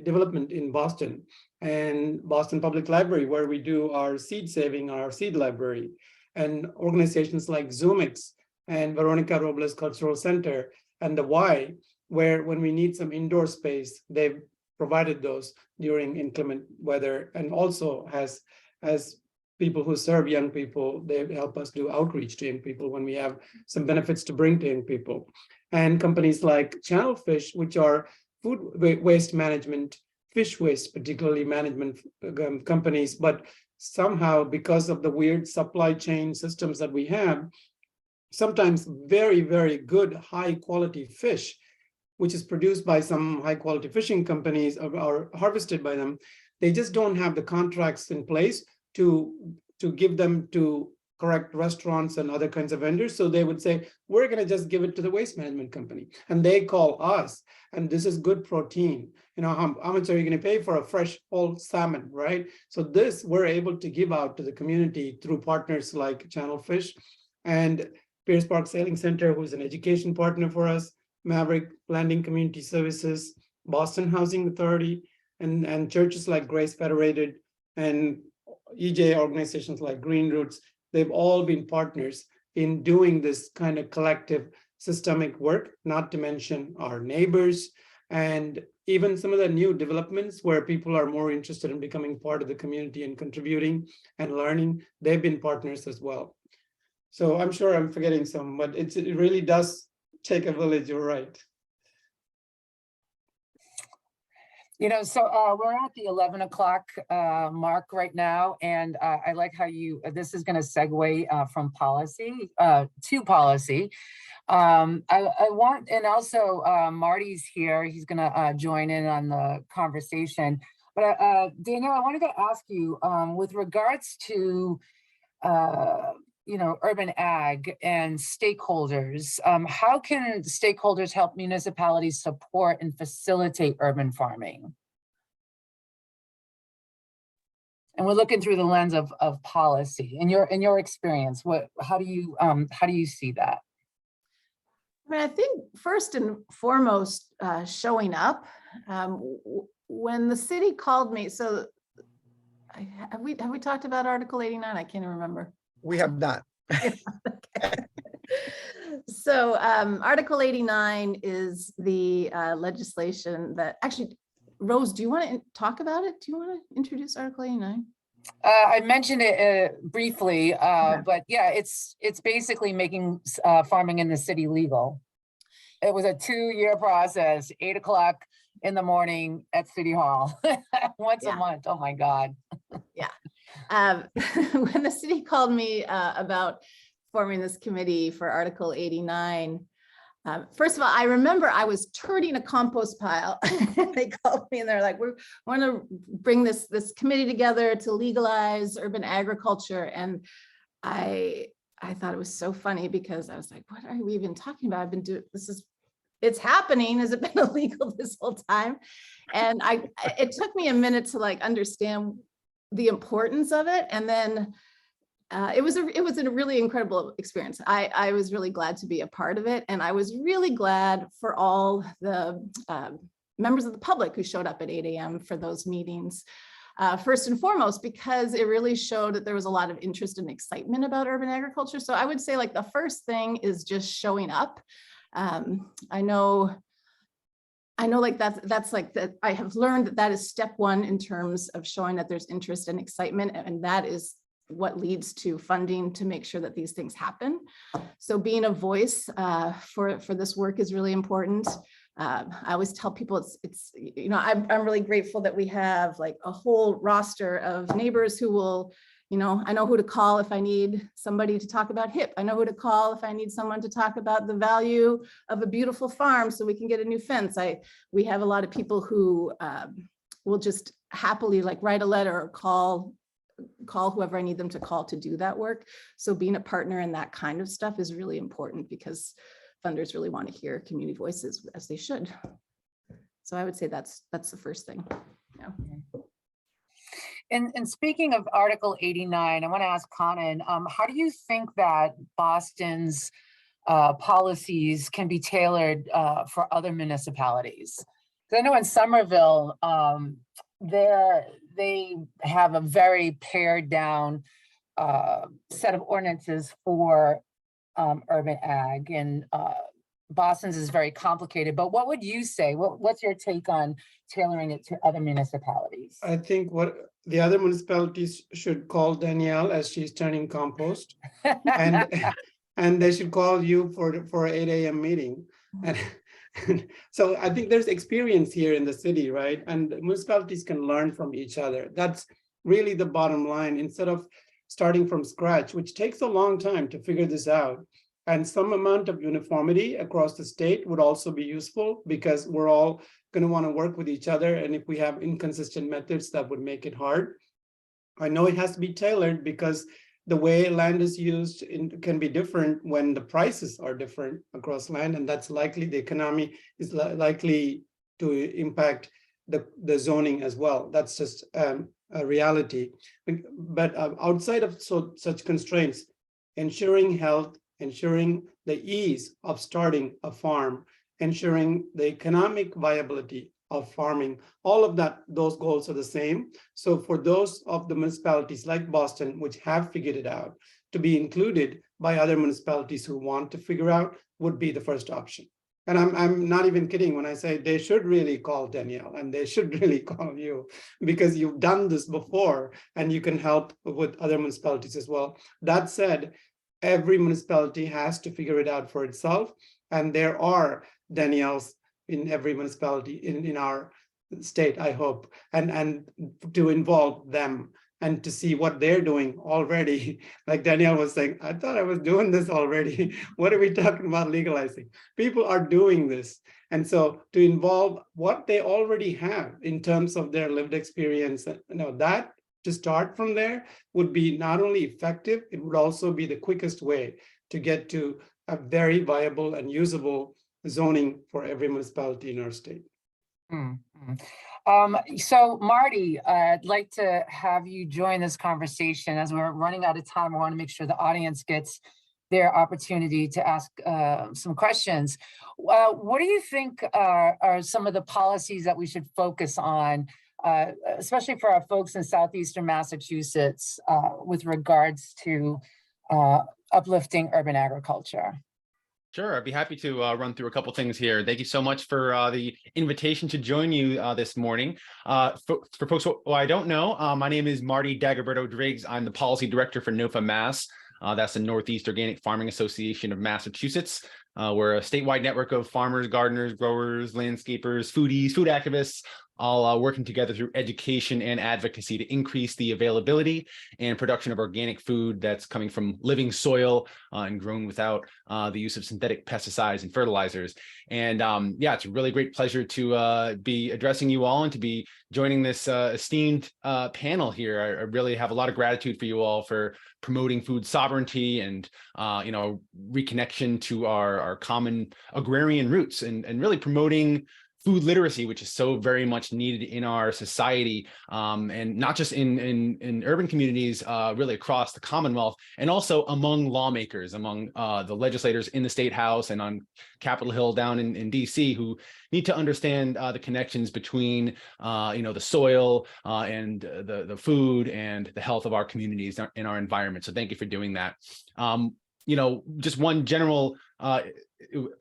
development in Boston, and Boston Public Library, where we do our seed saving, our seed library, and organizations like Zoomix and Veronica Robles Cultural Center and the Y, where when we need some indoor space, they've provided those during inclement weather, and also as people who serve young people, they help us do outreach to young people when we have some benefits to bring to young people. And companies like Channel Fish, which are food waste management, fish waste, particularly management companies, but somehow because of the weird supply chain systems that we have, sometimes very, very good high quality fish, which is produced by some high quality fishing companies or harvested by them, they just don't have the contracts in place to give them to correct restaurants and other kinds of vendors. So they would say, we're going to just give it to the waste management company. And they call us, and this is good protein. How much are you going to pay for a fresh whole salmon, right? So this we're able to give out to the community through partners like Channel Fish and Pierce Park Sailing Center, who's an education partner for us, Maverick Landing Community Services, Boston Housing Authority, and churches like Grace Federated and EJ organizations like Green Roots. They've all been partners in doing this kind of collective systemic work, not to mention our neighbors and even some of the new developments where people are more interested in becoming part of the community and contributing and learning. They've been partners as well. So I'm sure I'm forgetting some, but it really does take a village, you're right. You know, so we're at the 11 o'clock mark right now, and I like how this is going to segue from policy to policy. I want, and also Marty's here. He's going to join in on the conversation. But Danielle, I wanted to ask you with regards to urban ag and stakeholders. How can stakeholders help municipalities support and facilitate urban farming? And we're looking through the lens of policy. In your experience, how do you see that? I mean, I think first and foremost, showing up. When the city called me, so have we talked about Article 89? I can't even remember. We have not. So Article 89 is the legislation that actually, Rose, do you want to talk about it? Do you want to introduce Article 89? I mentioned it briefly, but yeah, it's basically making farming in the city legal. It was a 2-year process, 8 o'clock in the morning at City Hall, once a month. Oh my God. Yeah. When the city called me about forming this committee for Article 89, first of all, I remember I was turning a compost pile. They called me and they're like, we want to bring this committee together to legalize urban agriculture. And I thought it was so funny because I was like, what are we even talking about? I've been doing it's happening. Has it been illegal this whole time? And it took me a minute to like understand the importance of it. And then it was a really incredible experience. I was really glad to be a part of it. And I was really glad for all the members of the public who showed up at 8 a.m. for those meetings. First and foremost, because it really showed that there was a lot of interest and excitement about urban agriculture. So I would say like the first thing is just showing up. I know like that's like that. I have learned that is step one in terms of showing that there's interest and excitement, and that is what leads to funding to make sure that these things happen. So being a voice for this work is really important. I always tell people it's I'm really grateful that we have like a whole roster of neighbors who will, I know who to call if I need somebody to talk about HIP. I know who to call if I need someone to talk about the value of a beautiful farm so we can get a new fence. We have a lot of people who will just happily like write a letter or call whoever I need them to call to do that work. So being a partner in that kind of stuff is really important because funders really want to hear community voices, as they should. So I would say that's the first thing. Yeah. And speaking of Article 89, I want to ask Conan, how do you think that Boston's policies can be tailored for other municipalities? Because I know in Somerville, they have a very pared down set of ordinances for urban ag, and Boston's is very complicated. But what would you say? What's your take on tailoring it to other municipalities? I think what the other municipalities should call Danielle as she's turning compost, and they should call you for 8 a.m. meeting. And so I think there's experience here in the city, right? And municipalities can learn from each other. That's really the bottom line. Instead of starting from scratch, which takes a long time to figure this out, and some amount of uniformity across the state would also be useful, because we're all going to want to work with each other. And if we have inconsistent methods, that would make it hard. I know it has to be tailored because the way land is used can be different when the prices are different across land, and that's likely, the economy is likely to impact the zoning as well. That's just a reality. But outside of such constraints, ensuring health, ensuring the ease of starting a farm, ensuring the economic viability of farming, all of that, those goals are the same. So for those of the municipalities like Boston, which have figured it out, to be included by other municipalities who want to figure out would be the first option. And I'm not even kidding when I say they should really call Danielle, and they should really call you, because you've done this before and you can help with other municipalities as well. That said, every municipality has to figure it out for itself. And there are Danielles in every municipality in our state, I hope, and to involve them and to see what they're doing already. Like Danielle was saying, I thought I was doing this already. What are we talking about legalizing? People are doing this. And so to involve what they already have in terms of their lived experience, that to start from there would be not only effective, it would also be the quickest way to get to a very viable and usable zoning for every municipality in our state. So Marty, I'd like to have you join this conversation. As we're running out of time, I want to make sure the audience gets their opportunity to ask some questions. What do you think are some of the policies that we should focus on, especially for our folks in Southeastern Massachusetts, with regards to uplifting urban agriculture? Sure, I'd be happy to run through a couple things here. Thank you so much for the invitation to join you this morning. For folks who I don't know, my name is Marty Dagoberto Driggs. I'm the policy director for NOFA Mass. That's the Northeast Organic Farming Association of Massachusetts. We're a statewide network of farmers, gardeners, growers, landscapers, foodies, food activists, all working together through education and advocacy to increase the availability and production of organic food that's coming from living soil and grown without the use of synthetic pesticides and fertilizers. And yeah, it's a really great pleasure to be addressing you all and to be joining this esteemed panel here. I really have a lot of gratitude for you all for promoting food sovereignty and reconnection to our common agrarian roots and really promoting food literacy, which is so very much needed in our society, and not just in urban communities, really across the Commonwealth, and also among lawmakers, among the legislators in the State House and on Capitol Hill down in DC, who need to understand the connections between the soil and the food and the health of our communities in our environment. So thank you for doing that. Just one general,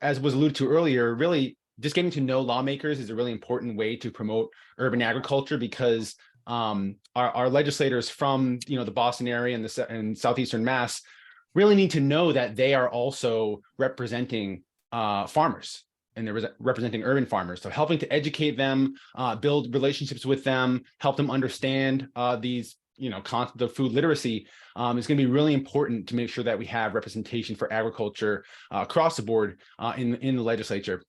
as was alluded to earlier, really just getting to know lawmakers is a really important way to promote urban agriculture, because our legislators from the Boston area and Southeastern Mass really need to know that they are also representing farmers, and they're representing urban farmers. So helping to educate them, build relationships with them, help them understand these concept of food literacy is going to be really important to make sure that we have representation for agriculture across the board in the legislature.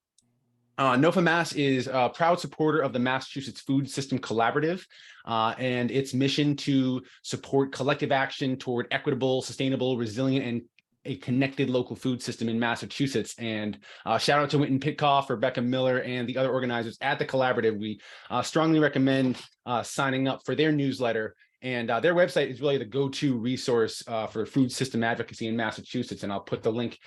NOFA Mass is a proud supporter of the Massachusetts Food System Collaborative and its mission to support collective action toward equitable, sustainable, resilient, and a connected local food system in Massachusetts. And shout out to Winton Pitcoff, Rebecca Miller, and the other organizers at the collaborative. We strongly recommend signing up for their newsletter. And their website is really the go-to resource for food system advocacy in Massachusetts. And I'll put the link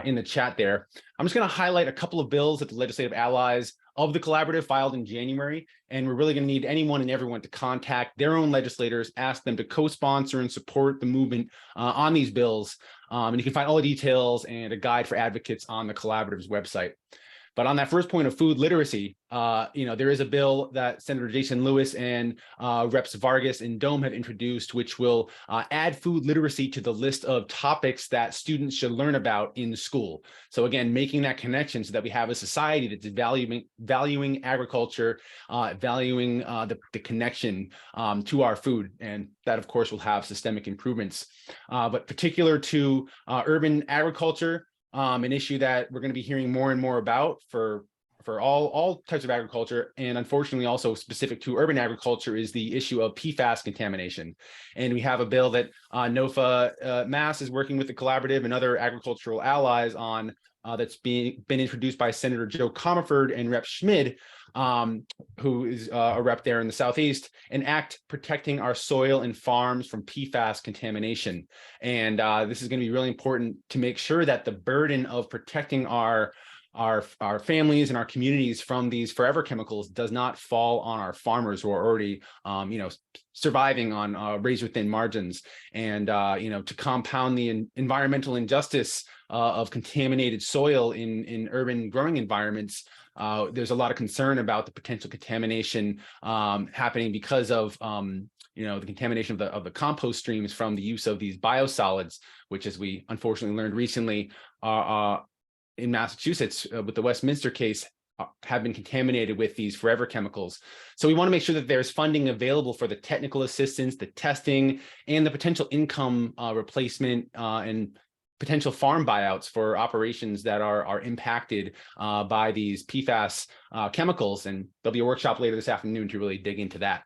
in the chat there. I'm just going to highlight a couple of bills that the legislative allies of the collaborative filed in January. And we're really going to need anyone and everyone to contact their own legislators, ask them to co-sponsor and support the movement on these bills. And you can find all the details and a guide for advocates on the collaborative's website. But on that first point of food literacy, there is a bill that Senator Jason Lewis and Reps Vargas and Dome have introduced, which will add food literacy to the list of topics that students should learn about in school. So again, making that connection so that we have a society that's valuing agriculture, valuing the connection to our food. And that, of course, will have systemic improvements. But particular to urban agriculture, an issue that we're going to be hearing more and more about for all types of agriculture, and unfortunately also specific to urban agriculture, is the issue of PFAS contamination. And we have a bill that NOFA Mass is working with the collaborative and other agricultural allies on that's been introduced by Senator Joe Comerford and Rep Schmid, who is a rep there in the Southeast, an act protecting our soil and farms from PFAS contamination. And this is going to be really important to make sure that the burden of protecting our families and our communities from these forever chemicals does not fall on our farmers who are already, surviving on razor thin margins. And, to compound the environmental injustice of contaminated soil in urban growing environments, there's a lot of concern about the potential contamination happening because of the contamination of the compost streams from the use of these biosolids, which, as we unfortunately learned recently, in Massachusetts with the Westminster case, have been contaminated with these forever chemicals. So we want to make sure that there's funding available for the technical assistance, the testing, and the potential income replacement and potential farm buyouts for operations that are impacted by these PFAS chemicals. And there'll be a workshop later this afternoon to really dig into that.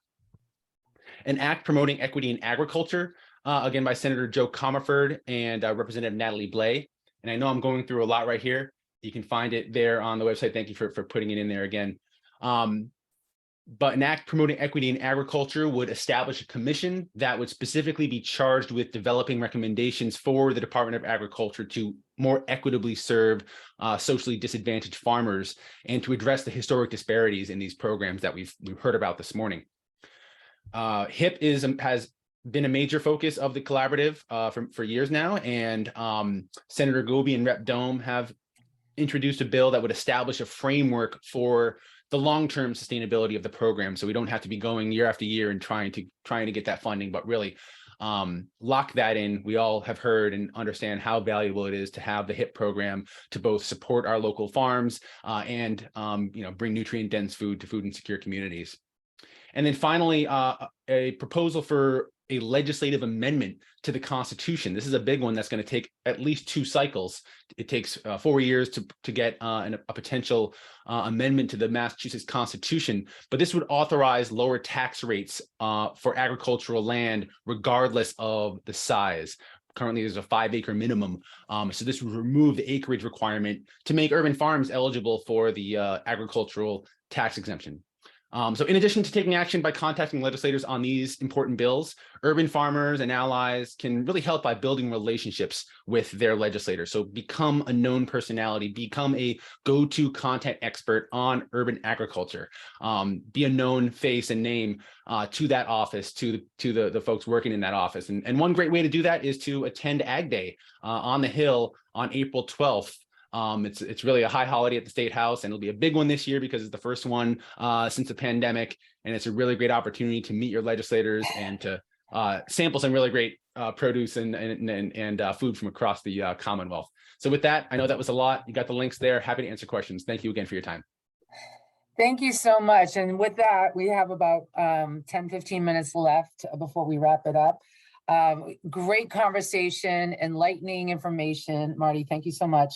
An act promoting equity in agriculture, again, by Senator Joe Comerford and Representative Natalie Blais. And I know I'm going through a lot right here. You can find it there on the website. Thank you for putting it in there again. But an act promoting equity in agriculture would establish a commission that would specifically be charged with developing recommendations for the Department of Agriculture to more equitably serve socially disadvantaged farmers and to address the historic disparities in these programs that we've heard about this morning. HIP has been a major focus of the collaborative for years now, and Senator Goby and Rep. Dome have introduced a bill that would establish a framework for the long-term sustainability of the program, so we don't have to be going year after year and trying to get that funding, but really lock that in. We all have heard and understand how valuable it is to have the HIP program to both support our local farms and bring nutrient-dense food to food insecure communities. And then finally, a proposal for a legislative amendment to the Constitution. This is a big one that's going to take at least 2 cycles. It takes 4 years to get a potential amendment to the Massachusetts Constitution, but this would authorize lower tax rates for agricultural land, regardless of the size. Currently, there's a 5-acre minimum, so this would remove the acreage requirement to make urban farms eligible for the agricultural tax exemption. So in addition to taking action by contacting legislators on these important bills, urban farmers and allies can really help by building relationships with their legislators. So become a known personality, become a go-to content expert on urban agriculture, be a known face and name to that office, to the folks working in that office. And one great way to do that is to attend Ag Day on the Hill on April 12th. It's really a high holiday at the State House, and it'll be a big one this year because it's the first one since the pandemic, and it's a really great opportunity to meet your legislators and to sample some really great produce and food from across the Commonwealth. So with that, I know that was a lot. You got the links there. Happy to answer questions. Thank you again for your time. Thank you so much. And with that, we have about 10-15 minutes left before we wrap it up. Great conversation, enlightening information. Marty, thank you so much.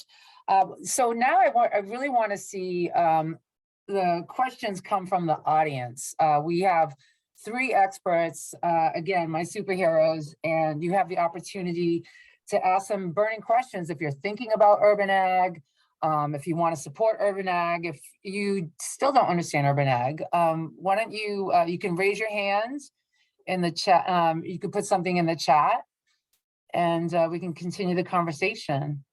So now I really want to see the questions come from the audience. We have 3 experts, again, my superheroes, and you have the opportunity to ask some burning questions if you're thinking about urban ag, if you want to support urban ag, if you still don't understand urban ag, why don't you can raise your hands in the chat. You can put something in the chat and we can continue the conversation.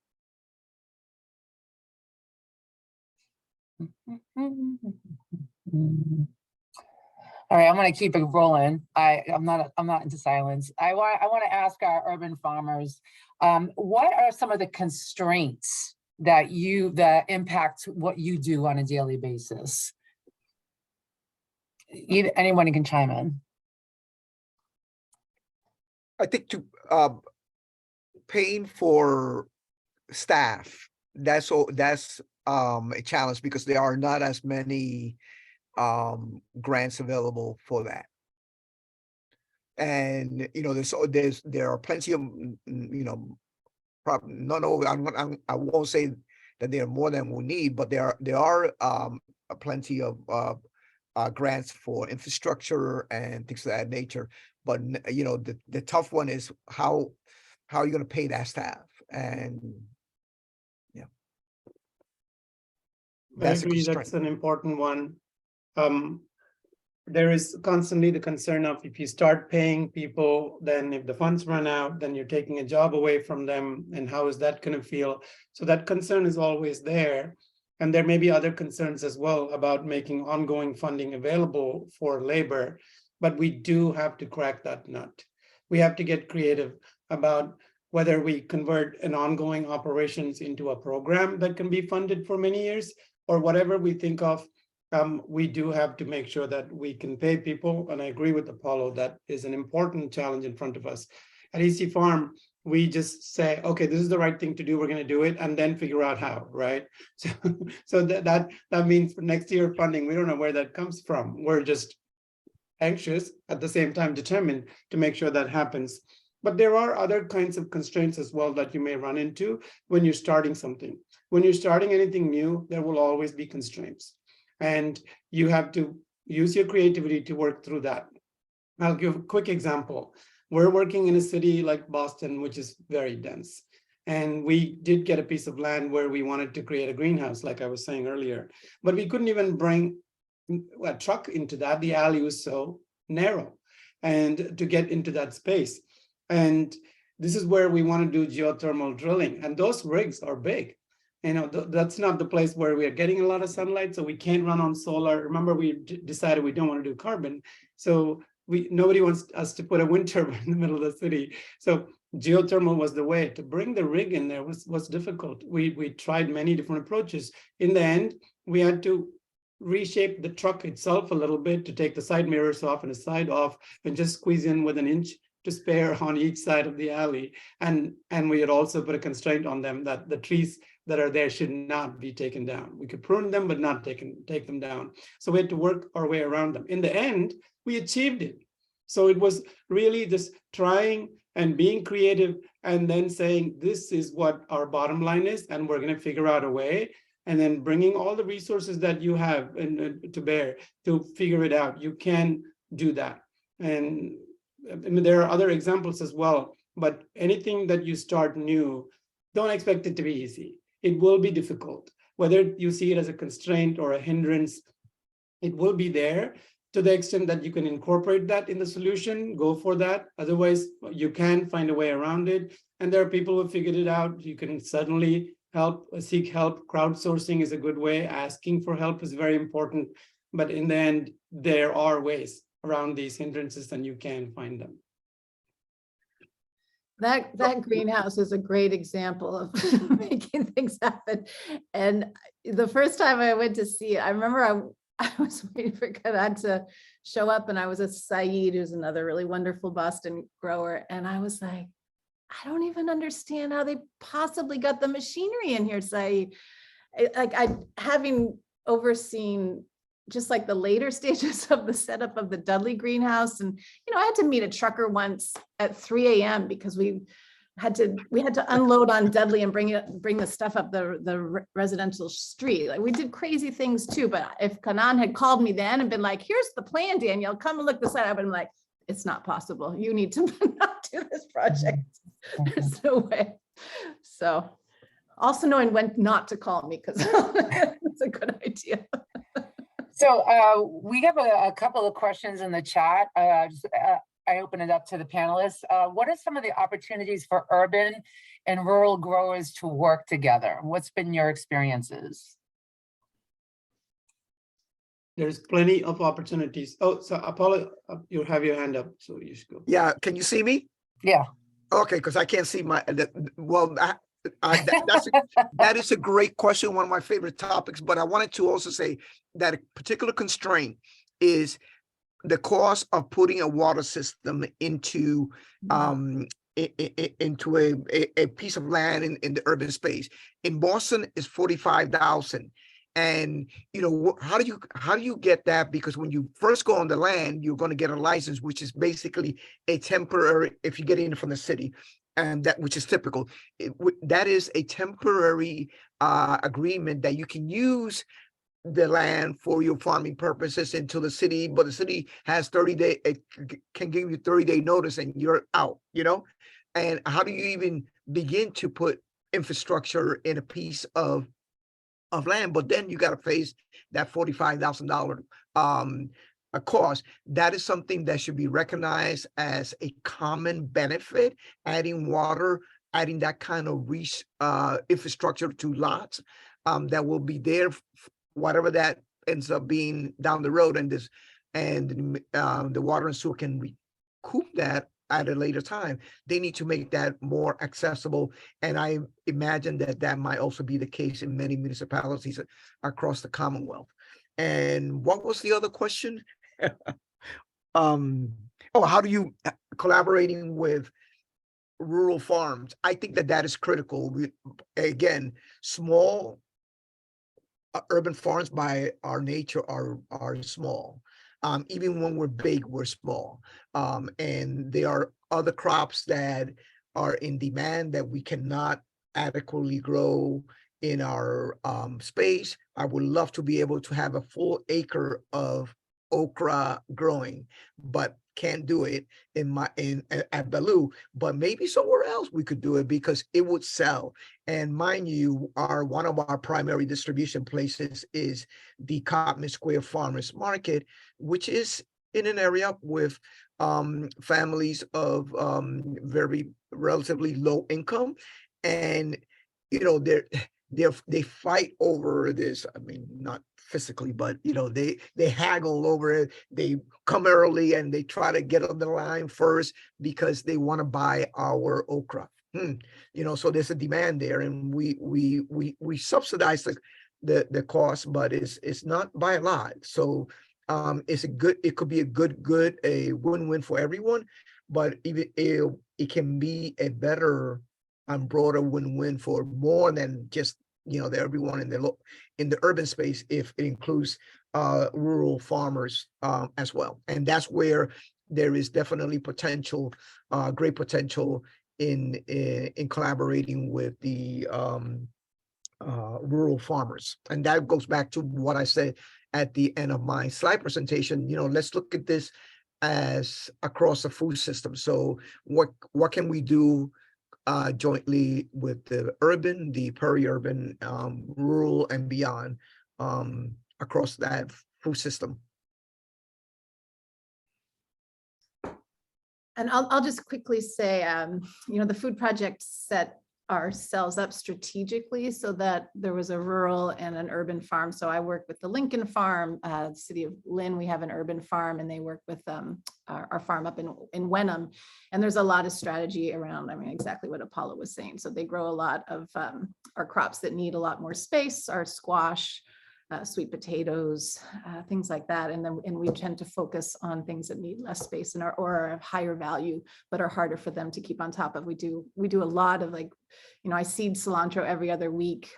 All right, I'm going to keep it rolling. I'm not into silence. I want to ask our urban farmers, what are some of the constraints that impact what you do on a daily basis? Anyone can chime in. I think paying for staff, that's a challenge because there are not as many grants available for that. And there are plenty of probably not over. I won't say that there are more than we need, but there are plenty of grants for infrastructure and things of that nature. But the tough one is how are you going to pay that staff? And yeah, I agree. That's an important one. There is constantly the concern of if you start paying people, then if the funds run out, then you're taking a job away from them, and how is that going to feel? So that concern is always there. And there may be other concerns as well about making ongoing funding available for labor, but we do have to crack that nut. We have to get creative about whether we convert an ongoing operations into a program that can be funded for many years, or whatever we think of. We do have to make sure that we can pay people. And I agree with Apollo, that is an important challenge in front of us. At EC Farm, we just say, okay, this is the right thing to do. We're going to do it, and then figure out how, right? So that means for next year funding, we don't know where that comes from. We're just anxious, at the same time determined to make sure that happens. But there are other kinds of constraints as well that you may run into when you're starting something. When you're starting anything new, there will always be constraints, and you have to use your creativity to work through that. I'll give a quick example. We're working in a city like Boston, which is very dense. And we did get a piece of land where we wanted to create a greenhouse, like I was saying earlier, but we couldn't even bring a truck into that. The alley was so narrow, and to get into that space. And this is where we want to do geothermal drilling. And those rigs are big. You know, that's not the place where we are getting a lot of sunlight, so we can't run on solar. Remember, we decided we don't want to do carbon. So nobody wants us to put a wind turbine in the middle of the city. So geothermal was the way. To bring the rig in there was difficult. We tried many different approaches. In the end, we had to reshape the truck itself a little bit to take the side mirrors off and the side off, and just squeeze in with an inch to spare on each side of the alley. And we had also put a constraint on them that the trees that are there should not be taken down. We could prune them, but not take them down. So we had to work our way around them. In the end, we achieved it. So it was really just trying and being creative, and then saying, this is what our bottom line is, and we're going to figure out a way, and then bringing all the resources that you have to bear to figure it out. You can do that. And I mean, there are other examples as well, but anything that you start new, don't expect it to be easy. It will be difficult. Whether you see it as a constraint or a hindrance, it will be there. To the extent that you can incorporate that in the solution, go for that. Otherwise, you can find a way around it. And there are people who figured it out. You can certainly seek help. Crowdsourcing is a good way. Asking for help is very important. But in the end, there are ways around these hindrances, and you can find them. That greenhouse is a great example of making things happen. And the first time I went to see it, I remember I was waiting for Kanan to show up, and I was with Saeed, who's another really wonderful Boston grower. And I was like, I don't even understand how they possibly got the machinery in here, Saeed. Having overseen just like the later stages of the setup of the Dudley greenhouse. And, you know, I had to meet a trucker once at 3 a.m. because we had to unload on Dudley and bring the stuff up the residential street. Like, we did crazy things too. But if Kanan had called me then and been like, here's the plan, Danielle, come and look this out, I would have been like, it's not possible. You need to not do this project. There's no way. So also knowing when not to call me, because it's a good idea. So we have a couple of questions in the chat. I open it up to the panelists. What are some of the opportunities for urban and rural growers to work together? What's been your experiences? There's plenty of opportunities. Oh, so Apollo, you have your hand up, so you should go. Yeah, can you see me? Yeah. Okay, because I can't see my, that is a great question, one of my favorite topics, but I wanted to also say that a particular constraint is the cost of putting a water system into into a piece of land in the urban space. In Boston, is $45,000. And you know, how do you get that? Because when you first go on the land, you're going to get a license, which is basically a temporary, if you get in from the city, and that, which is typical, that is a temporary agreement that you can use the land for your farming purposes until the city, but the city has 30-day, it can give you 30-day notice and you're out, you know? And how do you even begin to put infrastructure in a piece of land? But then you got to face that $45,000 a cost. That is something that should be recognized as a common benefit, adding water, adding that kind of infrastructure to lots that will be there, whatever that ends up being down the road, and the water and sewer can recoup that at a later time. They need to make that more accessible, and I imagine that might also be the case in many municipalities across the Commonwealth. And what was the other question? How do you collaborating with rural farms. I think that that is critical. Again, small urban farms by our nature are small. Even when we're big, we're small. And there are other crops that are in demand that we cannot adequately grow in our space. I would love to be able to have a full acre of okra growing, but can't do it at Bellew, but maybe somewhere else we could do it because it would sell. And mind you, one of our primary distribution places is the Cotman Square Farmers Market, which is in an area with families of very relatively low income, and they fight over this. I mean, not physically, but they haggle over it. They come early and they try to get on the line first because they want to buy our okra. So there's a demand there, and we subsidize the cost, but it's not by a lot. So it could be a win-win for everyone, but even it can be a better and broader win-win for more than just everyone in the urban space, if it includes rural farmers as well. And that's where there is definitely potential, great potential in collaborating with the rural farmers. And that goes back to what I said at the end of my slide presentation. Let's look at this as across the food system. So what can we do jointly with the urban, the peri-urban, rural, and beyond across that food system? And I'll just quickly say, the food project set ourselves up strategically so that there was a rural and an urban farm. So I work with the Lincoln farm, the city of Lynn, we have an urban farm, and they work with our farm up in Wenham. And there's a lot of strategy around, exactly what Apollo was saying. So they grow a lot of our crops that need a lot more space, our squash, sweet potatoes, things like that. And we tend to focus on things that need less space and or are of higher value, but are harder for them to keep on top of. We do a lot of I seed cilantro every other week,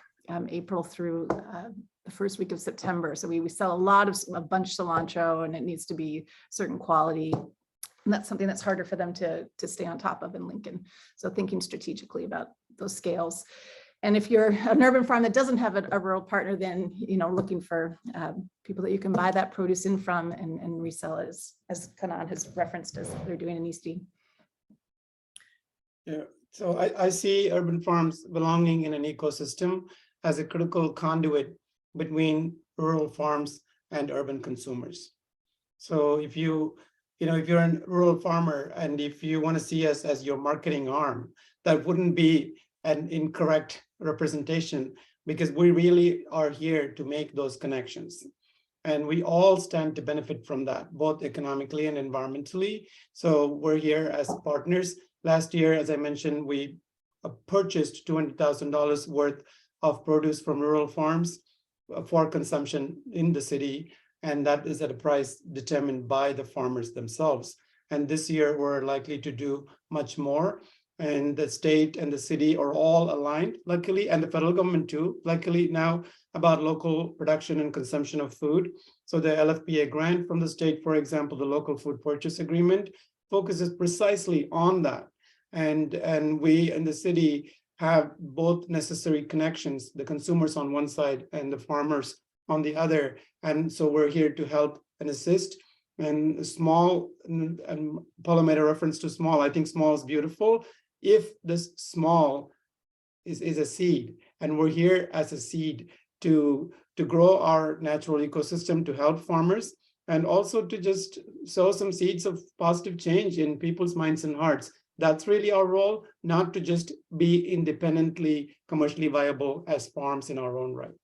April through the first week of September. So we sell a bunch of cilantro, and it needs to be certain quality. And that's something that's harder for them to stay on top of in Lincoln. So thinking strategically about those scales. And if you're an urban farm that doesn't have a rural partner, then, looking for people that you can buy that produce in from and resell it, as Kanan has referenced, as they're doing in East Dean. Yeah, so I see urban farms belonging in an ecosystem as a critical conduit between rural farms and urban consumers. So if you're a rural farmer and if you want to see us as your marketing arm, that wouldn't be an incorrect representation, because we really are here to make those connections. And we all stand to benefit from that, both economically and environmentally. So we're here as partners. Last year, as I mentioned, we purchased $200,000 worth of produce from rural farms for consumption in the city. And that is at a price determined by the farmers themselves. And this year, we're likely to do much more. And the state and the city are all aligned, luckily, and the federal government too, luckily now, about local production and consumption of food. So the LFPA grant from the state, for example, the local food purchase agreement, focuses precisely on that. And we in the city have both necessary connections, the consumers on one side and the farmers on the other. And so we're here to help and assist. And small, and Paula made a reference to small. I think small is beautiful. If this small is a seed, and we're here as a seed to grow our natural ecosystem, to help farmers, and also to just sow some seeds of positive change in people's minds and hearts. That's really our role, not to just be independently commercially viable as farms in our own right.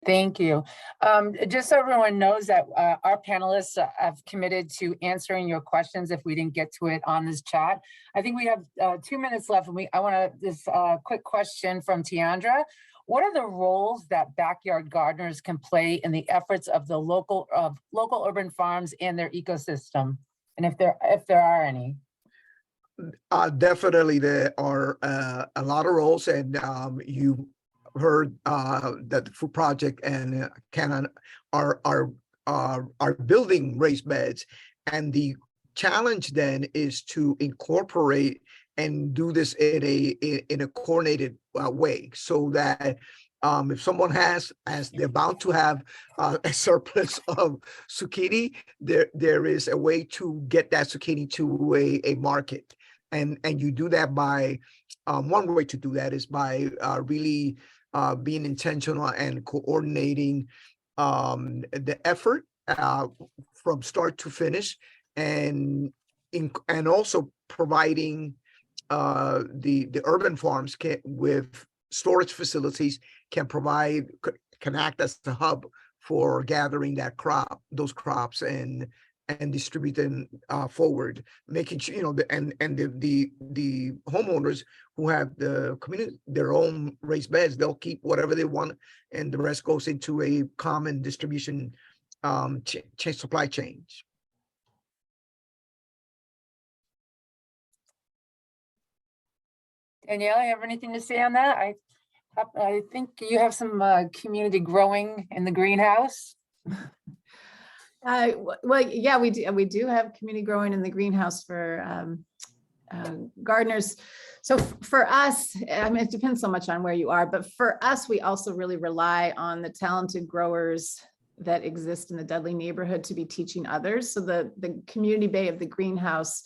Thank you. Just so everyone knows that our panelists have committed to answering your questions if we didn't get to it on this chat. I think we have 2 minutes left, and I want this quick question from Tiandra. What are the roles that backyard gardeners can play in the efforts of the local urban farms and their ecosystem, and if there are any? Definitely there are a lot of roles, and you heard that the food project and Canon are building raised beds, and the challenge then is to incorporate and do this in a coordinated way, so that if someone has, as they're bound to have a surplus of zucchini, there is a way to get that zucchini to a market. And you do that by one way to do that is by really being intentional and coordinating the effort from start to finish, and also providing the urban farms with storage facilities can act as the hub for gathering those crops and distribute them forward, making sure, the homeowners who have the community, their own raised beds, they'll keep whatever they want, and the rest goes into a common distribution supply chains. Danielle, you have anything to say on that? I think you have some community growing in the greenhouse. Well, yeah, we do have community growing in the greenhouse for gardeners. So for us, I mean, it depends so much on where you are, but for us, we also really rely on the talented growers that exist in the Dudley neighborhood to be teaching others. So the community bay of the greenhouse,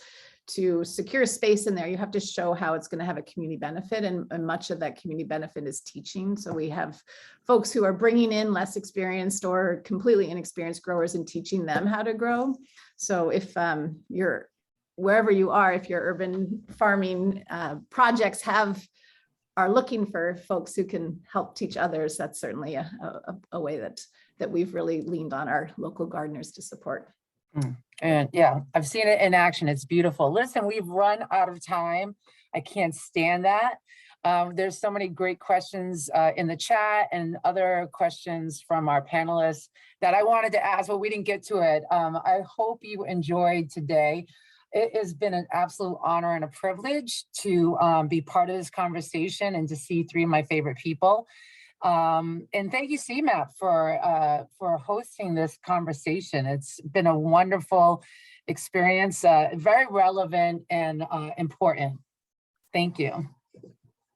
to secure space in there, you have to show how it's going to have a community benefit, and much of that community benefit is teaching. So we have folks who are bringing in less experienced or completely inexperienced growers and teaching them how to grow. So if you're wherever you are, if your urban farming projects are looking for folks who can help teach others, that's certainly a way that we've really leaned on our local gardeners to support. And yeah, I've seen it in action. It's beautiful. Listen, we've run out of time. I can't stand that. There's so many great questions in the chat and other questions from our panelists that I wanted to ask, but we didn't get to it. I hope you enjoyed today. It has been an absolute honor and a privilege to be part of this conversation and to see three of my favorite people. And thank you, CMAP, for hosting this conversation. It's been a wonderful experience, very relevant and important. Thank you.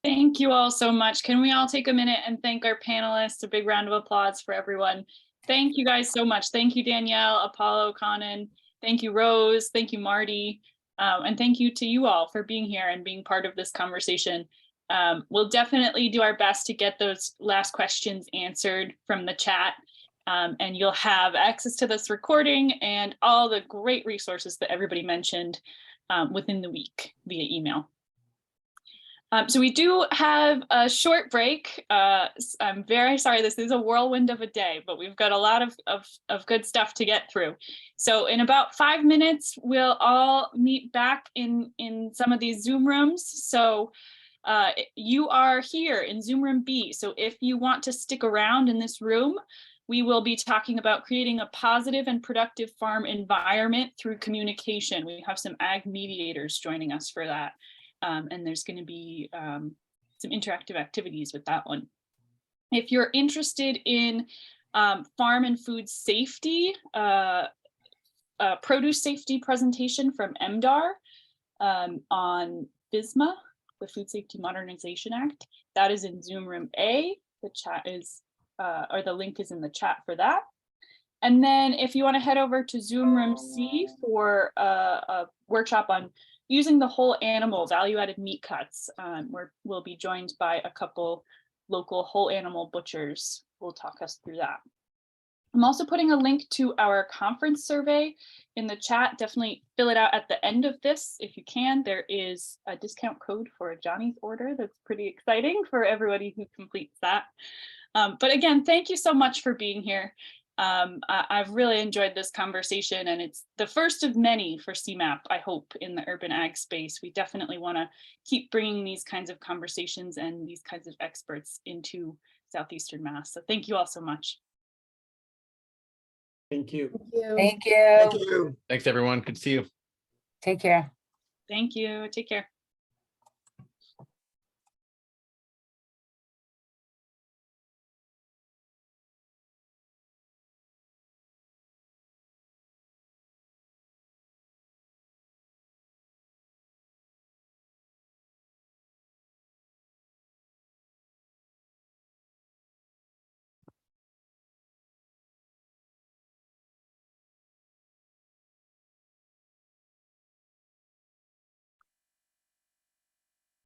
Thank you all so much. Can we all take a minute and thank our panelists? A big round of applause for everyone. Thank you guys so much. Thank you, Danielle, Apollo, Conan. Thank you, Rose. Thank you, Marty. And thank you to you all for being here and being part of this conversation. We'll definitely do our best to get those last questions answered from the chat, and you'll have access to this recording and all the great resources that everybody mentioned within the week via email. So we do have a short break. I'm very sorry, this is a whirlwind of a day, but we've got a lot of good stuff to get through. So in about 5 minutes, we'll all meet back in some of these Zoom rooms. So you are here in Zoom room B. So if you want to stick around in this room, we will be talking about creating a positive and productive farm environment through communication. We have some ag mediators joining us for that. And there's going to be some interactive activities with that one. If you're interested in farm and food safety, produce safety presentation from MDAR on FSMA, the Food Safety Modernization Act, that is in Zoom room A. The chat is, or the link is in the chat for that. And then if you want to head over to Zoom room C for a workshop on using the whole animal value-added meat cuts, we'll be joined by a couple local whole animal butchers who will talk us through that. I'm also putting a link to our conference survey in the chat. Definitely fill it out at the end of this if you can. There is a discount code for a Johnny's order that's pretty exciting for everybody who completes that. But again, thank you so much for being here. I've really enjoyed this conversation, and it's the first of many for CMAP, I hope, in the urban ag space. We definitely want to keep bringing these kinds of conversations and these kinds of experts into Southeastern Mass. So thank you all so much. Thank you. Thank you. Thank you. Thank you. Thanks, everyone. Good to see you. Take care. Thank you. Take care.